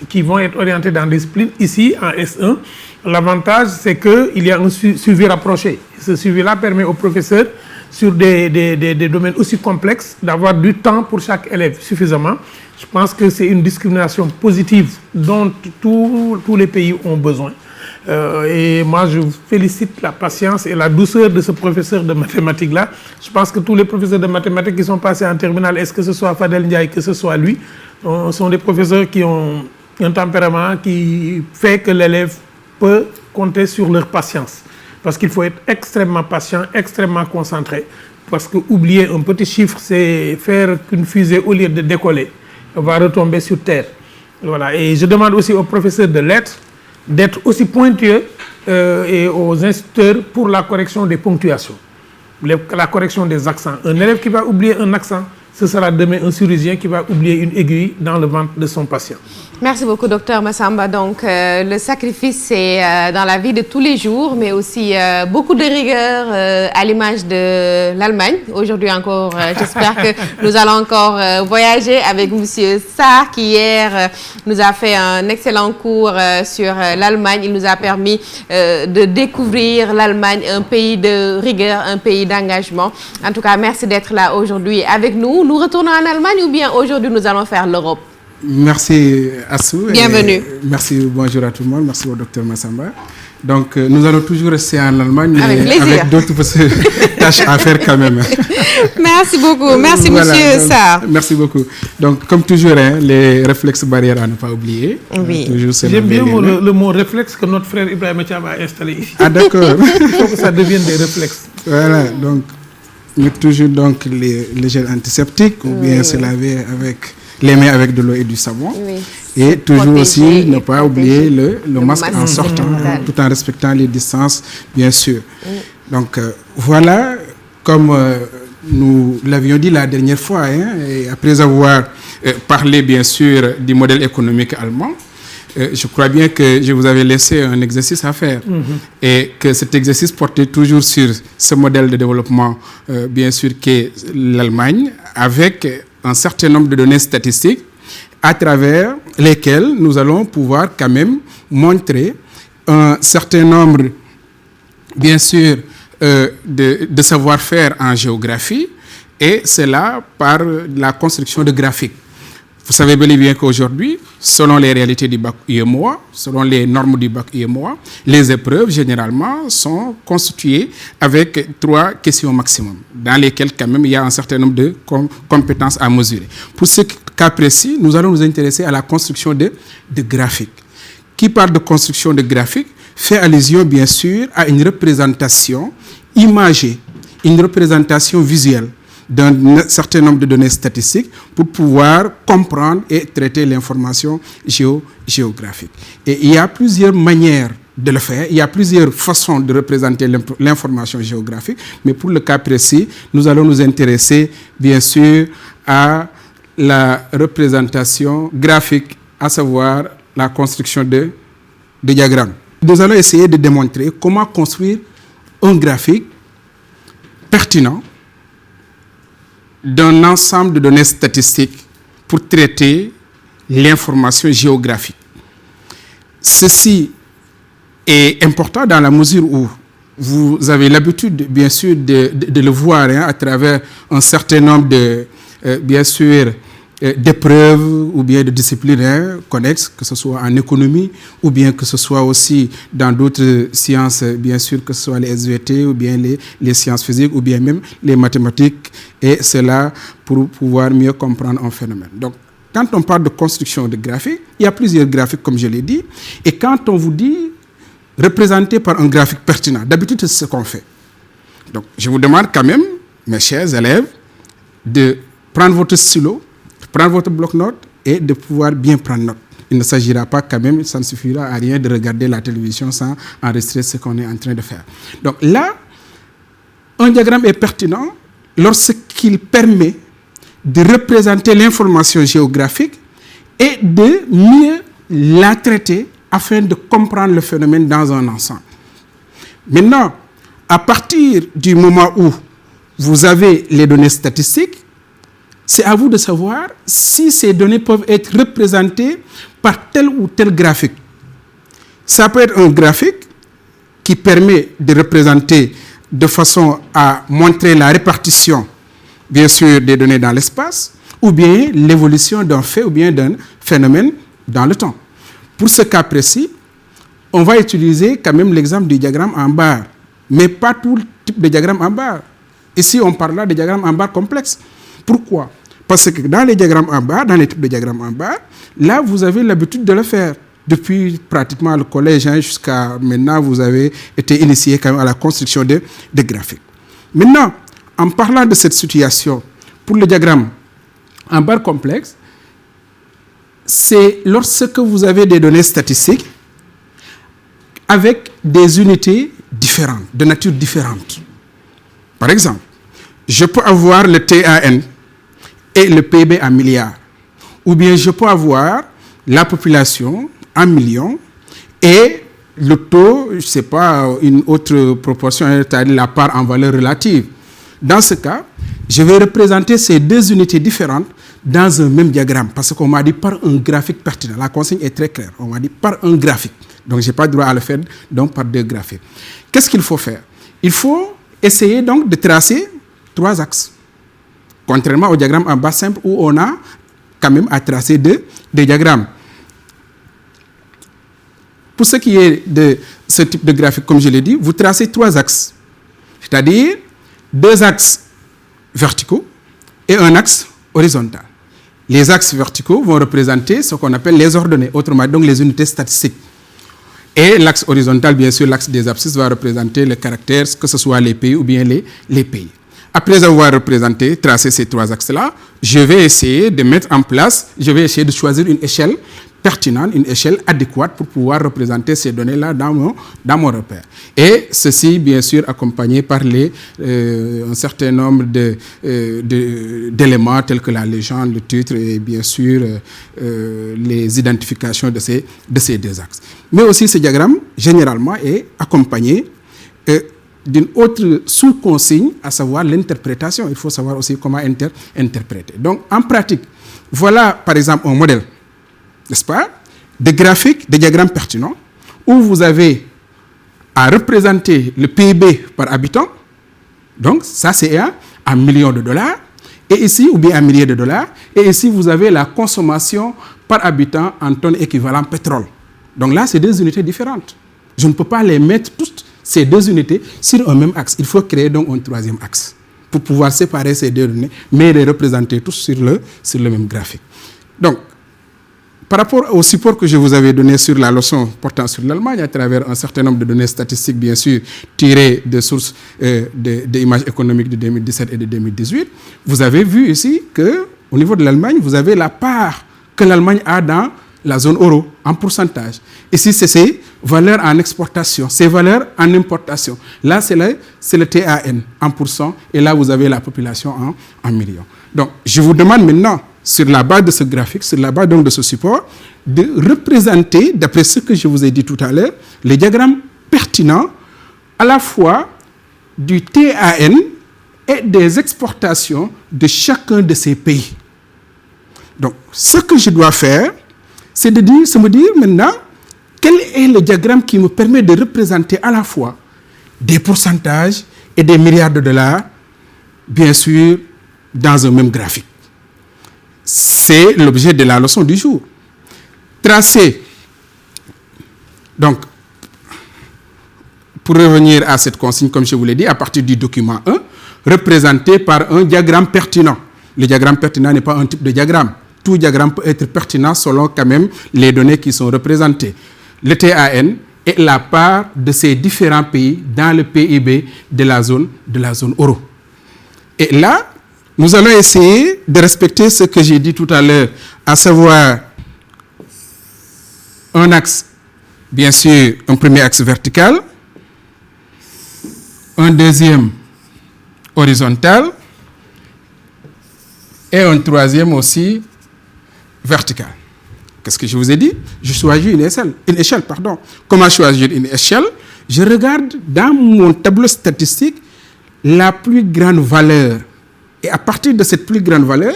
qui vont être orientés dans des disciplines. Ici, en S1, l'avantage, c'est qu'il y a un suivi rapproché. Ce suivi-là permet aux professeurs, sur des domaines aussi complexes, d'avoir du temps pour chaque élève suffisamment. Je pense que c'est une discrimination positive dont tous les pays ont besoin. Et moi, je félicite la patience et la douceur de ce professeur de mathématiques-là. Je pense que tous les professeurs de mathématiques qui sont passés en terminale, est-ce que ce soit Fadel Ndiaye, que ce soit lui, sont des professeurs qui ont un tempérament qui fait que l'élève peut compter sur leur patience. Parce qu'il faut être extrêmement patient, extrêmement concentré. Parce que oublier un petit chiffre, c'est faire qu'une fusée, au lieu de décoller, va retomber sur terre. Voilà. Et je demande aussi aux professeurs de lettres d'être aussi pointueux et aux instituteurs pour la correction des ponctuations, la correction des accents. Un élève qui va oublier un accent, ce sera demain un chirurgien qui va oublier une aiguille dans le ventre de son patient. Merci beaucoup, docteur Massamba. Donc, le sacrifice, c'est dans la vie de tous les jours, mais aussi beaucoup de rigueur à l'image de l'Allemagne. Aujourd'hui encore, j'espère que nous allons encore voyager avec monsieur Sarr, qui hier nous a fait un excellent cours sur l'Allemagne. Il nous a permis de découvrir l'Allemagne, un pays de rigueur, un pays d'engagement. En tout cas, merci d'être là aujourd'hui avec nous. Nous retournons en Allemagne ou bien aujourd'hui nous allons faire l'Europe? Merci Assou. Bienvenue. Merci, bonjour à tout le monde. Merci au docteur Massamba. Donc, nous allons toujours rester en Allemagne, mais avec d'autres tâches à faire quand même. Merci beaucoup. Merci, voilà, monsieur Sarr. Merci beaucoup. Donc, comme toujours, hein, les réflexes barrières à ne pas oublier. Oui. J'aime bien le mot réflexe que notre frère Ibrahim Thiam a installé ici. Ah, d'accord. Il faut que ça devienne des réflexes. Voilà, donc, mais toujours donc, les gels antiseptiques ou bien se laver avec les mains avec de l'eau et du savon. Oui. Et toujours aussi ne pas oublier le masque en sortant, tout en respectant les distances, bien sûr. Donc voilà, comme nous l'avions dit la dernière fois, hein, et après avoir parlé bien sûr du modèle économique allemand, je crois bien que je vous avais laissé un exercice à faire et que cet exercice portait toujours sur ce modèle de développement, bien sûr, qu'est l'Allemagne, avec un certain nombre de données statistiques à travers lesquelles nous allons pouvoir quand même montrer un certain nombre, bien sûr, de savoir-faire en géographie, et cela par la construction de graphiques. Vous savez bel et bien qu'aujourd'hui, selon les réalités du bac UEMOA, selon les normes du bac UEMOA, les épreuves généralement sont constituées avec 3 questions maximum, dans lesquelles quand même il y a un certain nombre de compétences à mesurer. Pour ce cas précis, nous allons nous intéresser à la construction de graphiques. Qui parle de construction de graphiques fait allusion bien sûr à une représentation imagée, une représentation visuelle d'un certain nombre de données statistiques pour pouvoir comprendre et traiter l'information géographique. Et il y a plusieurs manières de le faire, il y a plusieurs façons de représenter l'information géographique, mais pour le cas précis, nous allons nous intéresser bien sûr à la représentation graphique, à savoir la construction de diagrammes. Nous allons essayer de démontrer comment construire un graphique pertinent d'un ensemble de données statistiques pour traiter l'information géographique. Ceci est important dans la mesure où vous avez l'habitude, bien sûr, de le voir à travers un certain nombre de, bien sûr, d'épreuves ou bien de disciplines connexes, que ce soit en économie ou bien que ce soit aussi dans d'autres sciences, bien sûr, que ce soit les SVT ou bien les sciences physiques ou bien même les mathématiques, et cela pour pouvoir mieux comprendre un phénomène. Donc, quand on parle de construction de graphiques, il y a plusieurs graphiques, comme je l'ai dit, et quand on vous dit représenté par un graphique pertinent, d'habitude, c'est ce qu'on fait. Donc, je vous demande quand même, mes chers élèves, de prendre votre stylo, prendre votre bloc-notes et de pouvoir bien prendre note. Il ne s'agira pas quand même, ça ne suffira à rien de regarder la télévision sans enregistrer ce qu'on est en train de faire. Donc là, un diagramme est pertinent lorsqu'il permet de représenter l'information géographique et de mieux la traiter afin de comprendre le phénomène dans un ensemble. Maintenant, à partir du moment où vous avez les données statistiques, c'est à vous de savoir si ces données peuvent être représentées par tel ou tel graphique. Ça peut être un graphique qui permet de représenter de façon à montrer la répartition, bien sûr, des données dans l'espace, ou bien l'évolution d'un fait ou bien d'un phénomène dans le temps. Pour ce cas précis, on va utiliser quand même l'exemple du diagramme en barre, mais pas tout le type de diagramme en barre. Ici, on parle là de diagrammes en barre complexes. Pourquoi? Parce que dans les diagrammes en barre, dans les types de diagrammes en barre, là, vous avez l'habitude de le faire. Depuis pratiquement le collège jusqu'à maintenant, vous avez été initié quand même à la construction de graphiques. Maintenant, en parlant de cette situation, pour le diagramme en barre complexe, c'est lorsque vous avez des données statistiques avec des unités différentes, de nature différente. Par exemple, je peux avoir le TAN et le PIB en milliards. Ou bien je peux avoir la population en millions et le taux, je ne sais pas, une autre proportion, c'est-à-dire la part en valeur relative. Dans ce cas, je vais représenter ces deux unités différentes dans un même diagramme, parce qu'on m'a dit par un graphique pertinent. La consigne est très claire. On m'a dit par un graphique. Donc, je n'ai pas le droit à le faire donc, par deux graphiques. Qu'est-ce qu'il faut faire? Il faut essayer donc de tracer 3 axes. Contrairement au diagramme en bas simple où on a quand même à tracer deux diagrammes. Pour ce qui est de ce type de graphique, comme je l'ai dit, vous tracez 3 axes. C'est-à-dire 2 axes verticaux et un axe horizontal. Les axes verticaux vont représenter ce qu'on appelle les ordonnées, autrement donc les unités statistiques. Et l'axe horizontal, bien sûr, l'axe des abscisses va représenter les caractères, que ce soit les pays ou bien les pays. Après avoir représenté, tracé ces 3 axes-là, je vais essayer de mettre en place, je vais essayer de choisir une échelle pertinente, une échelle adéquate pour pouvoir représenter ces données-là dans mon repère. Et ceci, bien sûr, accompagné par un certain nombre d'éléments tels que la légende, le titre et bien sûr les identifications de ces 2 axes. Mais aussi ce diagramme, généralement, est accompagné d'une autre sous-consigne, à savoir l'interprétation. Il faut savoir aussi comment interpréter. Donc, en pratique, voilà, par exemple, un modèle, n'est-ce pas, de graphiques, de diagrammes pertinents, où vous avez à représenter le PIB par habitant. Donc, ça, c'est en millions de dollars. Et ici, ou bien en milliers de dollars. Et ici, vous avez la consommation par habitant en tonnes équivalent pétrole. Donc là, c'est 2 unités différentes. Je ne peux pas les mettre toutes ces 2 unités sur un même axe. Il faut créer donc un 3e axe pour pouvoir séparer ces 2 données, mais les représenter tous sur le même graphique. Donc, par rapport au support que je vous avais donné sur la leçon portant sur l'Allemagne, à travers un certain nombre de données statistiques, bien sûr, tirées de sources d'images économiques de 2017 et de 2018, vous avez vu ici qu'au niveau de l'Allemagne, vous avez la part que l'Allemagne a dans la zone euro, en pourcentage. Ici, c'est ces valeurs en exportation, ces valeurs en importation. Là, c'est le TAN en pourcent, et là, vous avez la population en millions. Donc, je vous demande maintenant, sur la base de ce graphique, sur la base donc de ce support, de représenter, d'après ce que je vous ai dit tout à l'heure, les diagrammes pertinents à la fois du TAN et des exportations de chacun de ces pays. Donc, ce que je dois faire, c'est de me dire maintenant quel est le diagramme qui me permet de représenter à la fois des pourcentages et des milliards de dollars, bien sûr, dans un même graphique. C'est l'objet de la leçon du jour. Tracer, donc, pour revenir à cette consigne, comme je vous l'ai dit, à partir du document 1, représenté par un diagramme pertinent. Le diagramme pertinent n'est pas un type de diagramme. Tout diagramme peut être pertinent selon quand même les données qui sont représentées. Le TAN est la part de ces différents pays dans le PIB de la zone euro. Et là, nous allons essayer de respecter ce que j'ai dit tout à l'heure, à savoir un axe, bien sûr, un premier axe vertical, un deuxième horizontal et un 3e aussi vertical. Qu'est-ce que je vous ai dit? Je choisis une échelle. Comment choisir une échelle? Je regarde dans mon tableau statistique la plus grande valeur. Et à partir de cette plus grande valeur,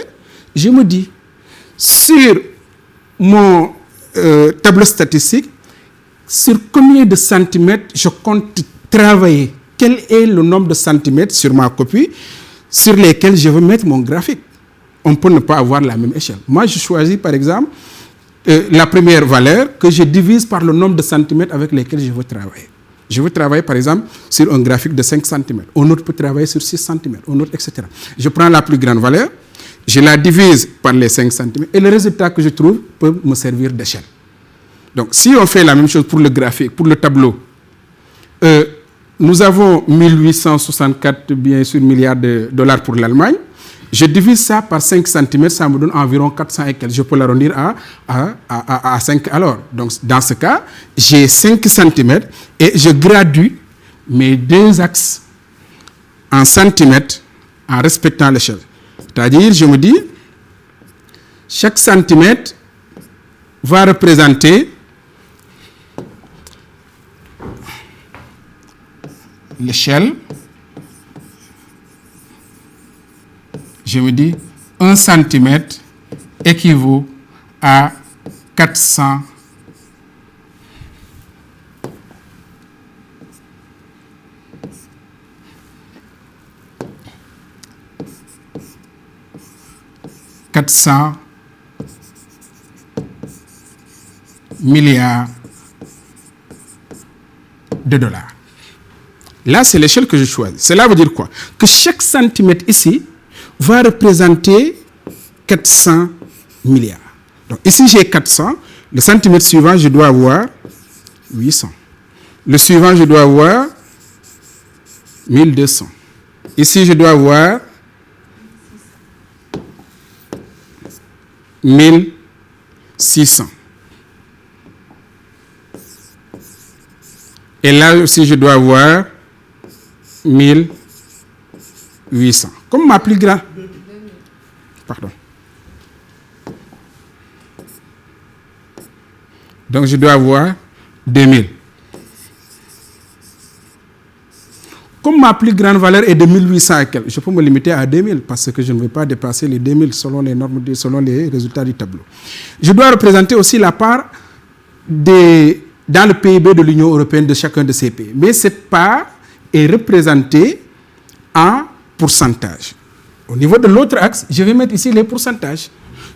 je me dis, sur mon tableau statistique, sur combien de centimètres je compte travailler? Quel est le nombre de centimètres sur ma copie sur lesquels je veux mettre mon graphique? On peut ne pas avoir la même échelle. Moi, je choisis par exemple la première valeur que je divise par le nombre de centimètres avec lesquels je veux travailler. Je veux travailler par exemple sur un graphique de 5 cm. Un autre peut travailler sur 6 cm, un autre, etc. Je prends la plus grande valeur, je la divise par les 5 cm et le résultat que je trouve peut me servir d'échelle. Donc, si on fait la même chose pour le graphique, pour le tableau, nous avons 1864 bien sûr milliards de dollars pour l'Allemagne. Je divise ça par 5 cm, ça me donne environ 400 et quelques. Je peux l'arrondir à 5 alors. Donc, dans ce cas, j'ai 5 cm et je gradue mes deux axes en centimètres en respectant l'échelle. C'est-à-dire, je me dis, chaque centimètre va représenter l'échelle. Je me dis 1 centimètre équivaut à 400 milliards de dollars. Là, c'est l'échelle que je choisis. Cela veut dire quoi? Que chaque centimètre ici va représenter 400 milliards. Donc ici, j'ai 400. Le centimètre suivant, je dois avoir 800. Le suivant, je dois avoir 1200. Ici, je dois avoir 1600. Et là aussi, je dois avoir 1800. Comme ma plus grande... Pardon. Donc, je dois avoir 2000. Comme ma plus grande valeur est de 1800 et quelques, je peux me limiter à 2000 parce que je ne vais pas dépasser les 2000 selon les normes, selon les résultats du tableau. Je dois représenter aussi la part dans le PIB de l'Union européenne de chacun de ces pays. Mais cette part est représentée en pourcentage. Au niveau de l'autre axe, je vais mettre ici les pourcentages.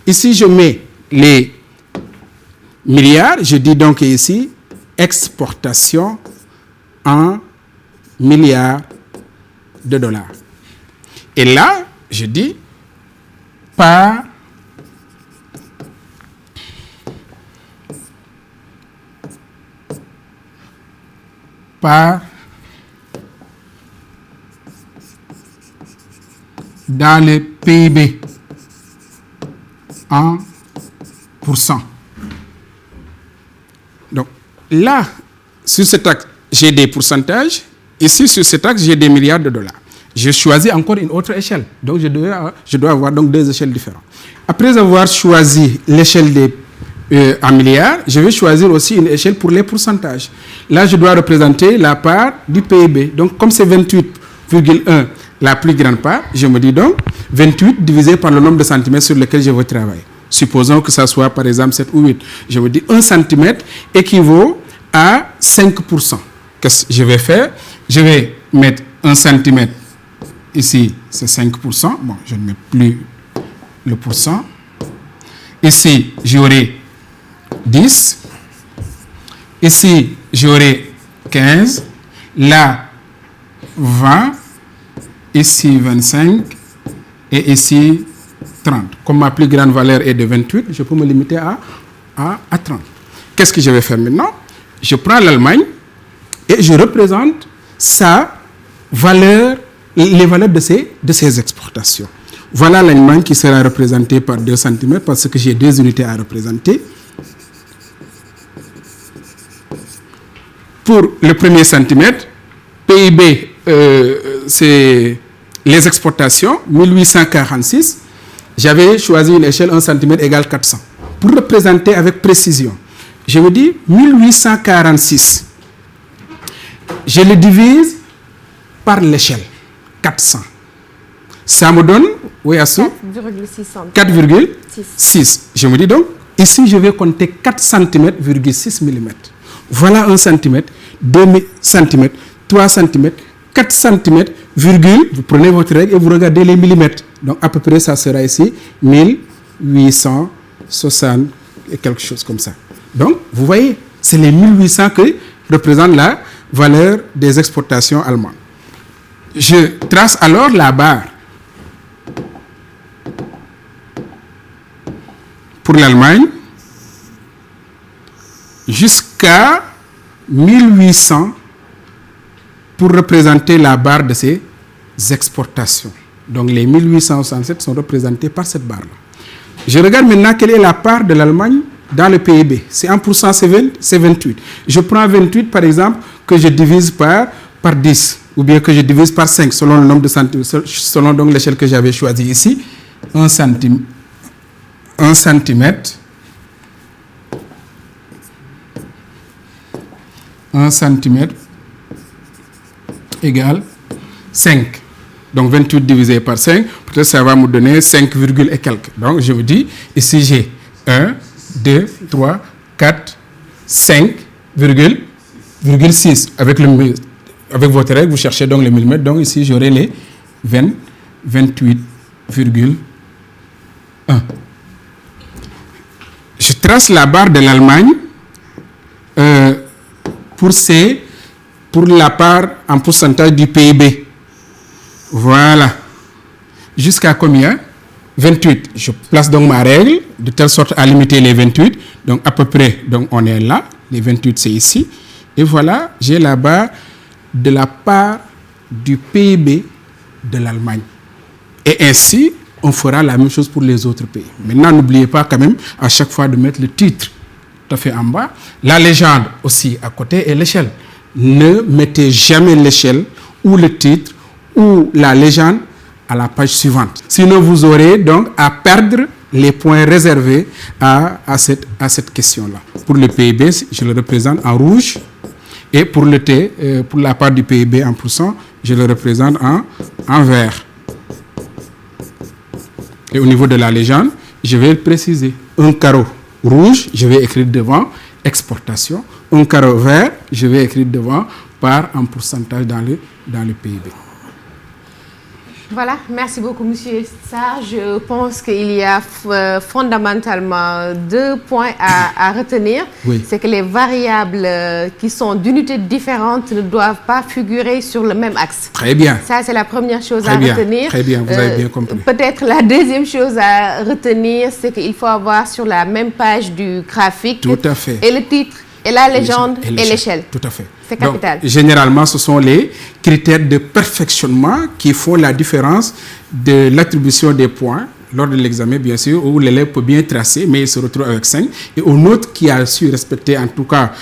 Ici, je mets les milliards. Je dis donc ici exportation en milliards de dollars. Et là, je dis par dans le PIB en pourcent. Donc là, sur cet axe, j'ai des pourcentages. Ici, sur cet axe, j'ai des milliards de dollars. Je choisis encore une autre échelle. Donc, je dois avoir donc deux échelles différentes. Après avoir choisi l'échelle en milliards, je vais choisir aussi une échelle pour les pourcentages. Là, je dois représenter la part du PIB. Donc, comme c'est 28,1, la plus grande part, je me dis donc 28 divisé par le nombre de centimètres sur lesquels je veux travailler. Supposons que ça soit par exemple 7 ou 8. Je me dis 1 centimètre équivaut à 5%. Qu'est-ce que je vais faire? Je vais mettre 1 centimètre. Ici, c'est 5%. Bon, je ne mets plus le pourcent. Ici, j'aurai 10. Ici, j'aurai 15. Là, 20. Ici, 25. Et ici, 30. Comme ma plus grande valeur est de 28, je peux me limiter à 30. Qu'est-ce que je vais faire maintenant? Je prends l'Allemagne et je représente sa valeur, les valeurs de ses exportations. Voilà l'Allemagne qui sera représentée par 2 cm parce que j'ai 2 unités à représenter. Pour le premier centimètre, PIB, c'est les exportations, 1846. J'avais choisi une échelle 1 cm égale 400. Pour représenter avec précision, je me dis 1846 je le divise par l'échelle, 400. Ça me donne, oui, à 4,6. Je me dis donc, ici, je vais compter 4 cm,6 mm. Voilà 1 cm, 2 cm, 3 cm, 4 cm, virgule, vous prenez votre règle et vous regardez les millimètres. Donc, à peu près, ça sera ici 1860 et quelque chose comme ça. Donc, vous voyez, c'est les 1800 que représente la valeur des exportations allemandes. Je trace alors la barre pour l'Allemagne jusqu'à 1800 pour représenter la barre de ces exportations. Donc les 1867 sont représentés par cette barre-là. Je regarde maintenant quelle est la part de l'Allemagne dans le PIB. C'est 1%, c'est 28. Je prends 28 par exemple que je divise par 10 ou bien que je divise par 5 selon le nombre de centimètres, selon donc l'échelle que j'avais choisie ici. 1 centimètre égale 5. Donc 28 divisé par 5, peut-être ça va me donner 5, et quelques. Donc je vous dis, ici j'ai 1, 2, 3, 4, 5,6. Avec votre règle, vous cherchez donc les millimètres. Donc ici j'aurai les 28,1. Je trace la barre de l'Allemagne pour la part en pourcentage du PIB. Voilà. Jusqu'à combien? 28. Je place donc ma règle de telle sorte à limiter les 28. Donc à peu près, donc on est là. Les 28 c'est ici. Et voilà, j'ai la barre de la part du PIB de l'Allemagne. Et ainsi, on fera la même chose pour les autres pays. Maintenant, n'oubliez pas quand même à chaque fois de mettre le titre tout à fait en bas. La légende aussi à côté et l'échelle. Ne mettez jamais l'échelle ou le titre ou la légende à la page suivante. Sinon, vous aurez donc à perdre les points réservés à cette question-là. Pour le PIB, je le représente en rouge. Et pour le T, pour la part du PIB en pourcent, je le représente en vert. Et au niveau de la légende, je vais le préciser. Un carreau rouge, je vais écrire devant exportation. Un carreau vert, je vais écrire devant part en pourcentage dans le PIB. Voilà, merci beaucoup, monsieur Sarr. Je pense qu'il y a fondamentalement 2 points à retenir. Oui. C'est que les variables qui sont d'unités différentes ne doivent pas figurer sur le même axe. Très bien. Ça, c'est la première chose Très à bien. retenir. Très bien, vous avez bien compris. Peut-être la deuxième chose à retenir, c'est qu'il faut avoir sur la même page du graphique Tout à fait. et le titre, et la légende, et l'échelle. Tout à fait. C'est capital. Donc, généralement, ce sont les critères de perfectionnement qui font la différence de l'attribution des points lors de l'examen, bien sûr, où l'élève peut bien tracer, mais il se retrouve avec 5. Et un autre qui a su respecter, en tout cas,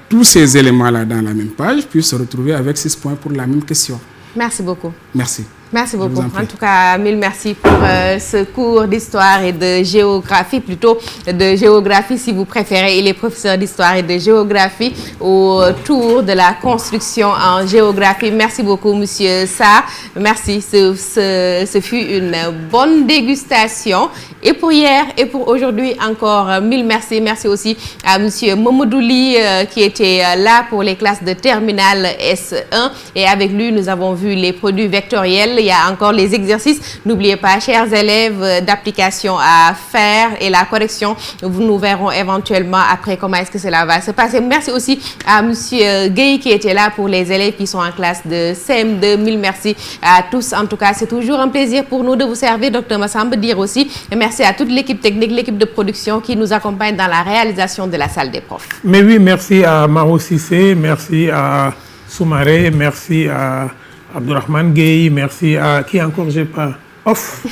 tous ces éléments-là dans la même page, puis se retrouver avec 6 points pour la même question. Merci beaucoup. Merci. Merci beaucoup. En tout cas, mille merci pour ce cours d'histoire et de géographie, plutôt de géographie si vous préférez. Il est professeur d'histoire et de géographie autour de la construction en géographie. Merci beaucoup, monsieur Sarr. Merci. Ce fut une bonne dégustation. Et pour hier et pour aujourd'hui, encore mille merci. Merci aussi à monsieur Momodouli qui était là pour les classes de terminale S1. Et avec lui, nous avons vu les produits vectoriels. Il y a encore les exercices. N'oubliez pas, chers élèves, d'application à faire et la correction. Nous verrons éventuellement après comment est-ce que cela va se passer. Merci aussi à monsieur Gueye qui était là pour les élèves qui sont en classe de CM2. Mille merci à tous. En tout cas, c'est toujours un plaisir pour nous de vous servir. Docteur Massamba, dire aussi merci à toute l'équipe technique, l'équipe de production qui nous accompagne dans la réalisation de la salle des profs. Mais oui, merci à Mao Sissé, merci à Soumaré, merci à Abdourahmane Gueye, merci à qui encore j'ai pas off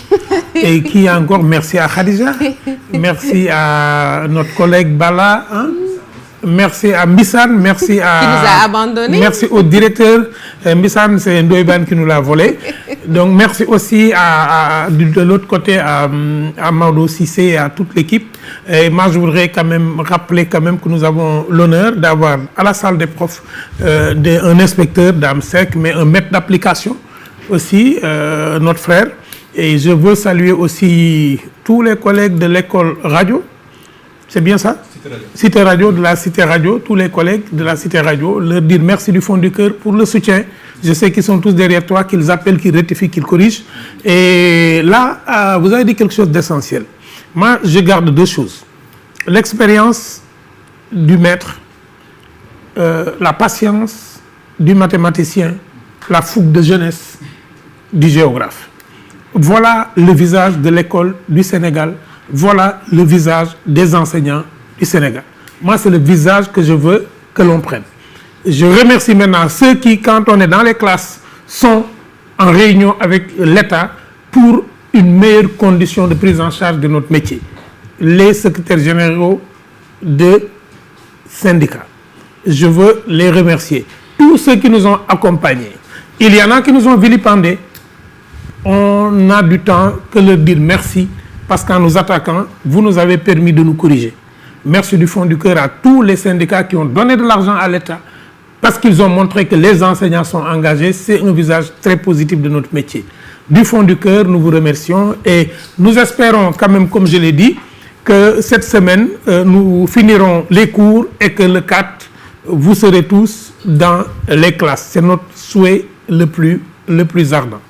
et qui encore merci à Khadija, merci à notre collègue Bala, hein? Merci à Mbissane, merci à... Qui nous a abandonnés. Merci au directeur. Mbissane, c'est Ndoye qui nous l'a volé. Donc, merci aussi de l'autre côté à Maodo Cissé et à toute l'équipe. Et moi, je voudrais quand même rappeler que nous avons l'honneur d'avoir à la salle des profs un inspecteur d'AMSEC, mais un maître d'application aussi, notre frère. Et je veux saluer aussi tous les collègues de l'école radio. C'est bien ça? Cité Radio, de la Cité Radio, tous les collègues de la Cité Radio, leur dire merci du fond du cœur pour le soutien. Je sais qu'ils sont tous derrière toi, qu'ils appellent, qu'ils rectifient, qu'ils corrigent. Et là, vous avez dit quelque chose d'essentiel. Moi, je garde deux choses. L'expérience du maître, la patience du mathématicien, la fougue de jeunesse du géographe. Voilà le visage de l'école du Sénégal. Voilà le visage des enseignants du Sénégal. Moi, c'est le visage que je veux que l'on prenne. Je remercie maintenant ceux qui, quand on est dans les classes, sont en réunion avec l'État pour une meilleure condition de prise en charge de notre métier. Les secrétaires généraux de syndicats. Je veux les remercier. Tous ceux qui nous ont accompagnés. Il y en a qui nous ont vilipendés. On a du temps que leur dire merci. Parce qu'en nous attaquant, vous nous avez permis de nous corriger. Merci du fond du cœur à tous les syndicats qui ont donné de l'argent à l'État parce qu'ils ont montré que les enseignants sont engagés. C'est un visage très positif de notre métier. Du fond du cœur, nous vous remercions et nous espérons quand même, comme je l'ai dit, que cette semaine, nous finirons les cours et que le 4, vous serez tous dans les classes. C'est notre souhait le plus ardent.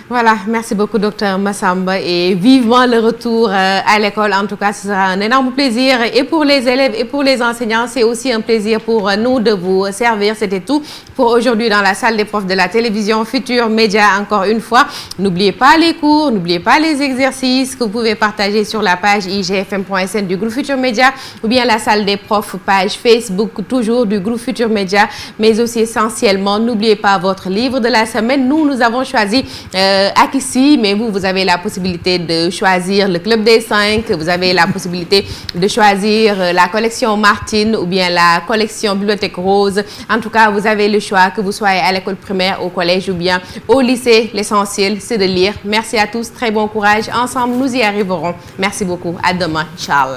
Voilà, merci beaucoup Dr Massamba et vivement le retour à l'école. En tout cas, ce sera un énorme plaisir et pour les élèves et pour les enseignants. C'est aussi un plaisir pour nous de vous servir. C'était tout pour aujourd'hui dans la salle des profs de la télévision Futurs Médias. Encore une fois, n'oubliez pas les cours, n'oubliez pas les exercices que vous pouvez partager sur la page igfm.sn du groupe Futurs Médias ou bien la salle des profs, page Facebook toujours du groupe Futurs Médias. Mais aussi essentiellement, n'oubliez pas votre livre de la semaine. Nous avons choisi... Akissi, mais vous avez la possibilité de choisir le Club des 5, vous avez la possibilité de choisir la collection Martine ou bien la collection Bibliothèque Rose. En tout cas, vous avez le choix, que vous soyez à l'école primaire, au collège ou bien au lycée. L'essentiel, c'est de lire. Merci à tous, très bon courage. Ensemble, nous y arriverons. Merci beaucoup. À demain, Inch'Allah.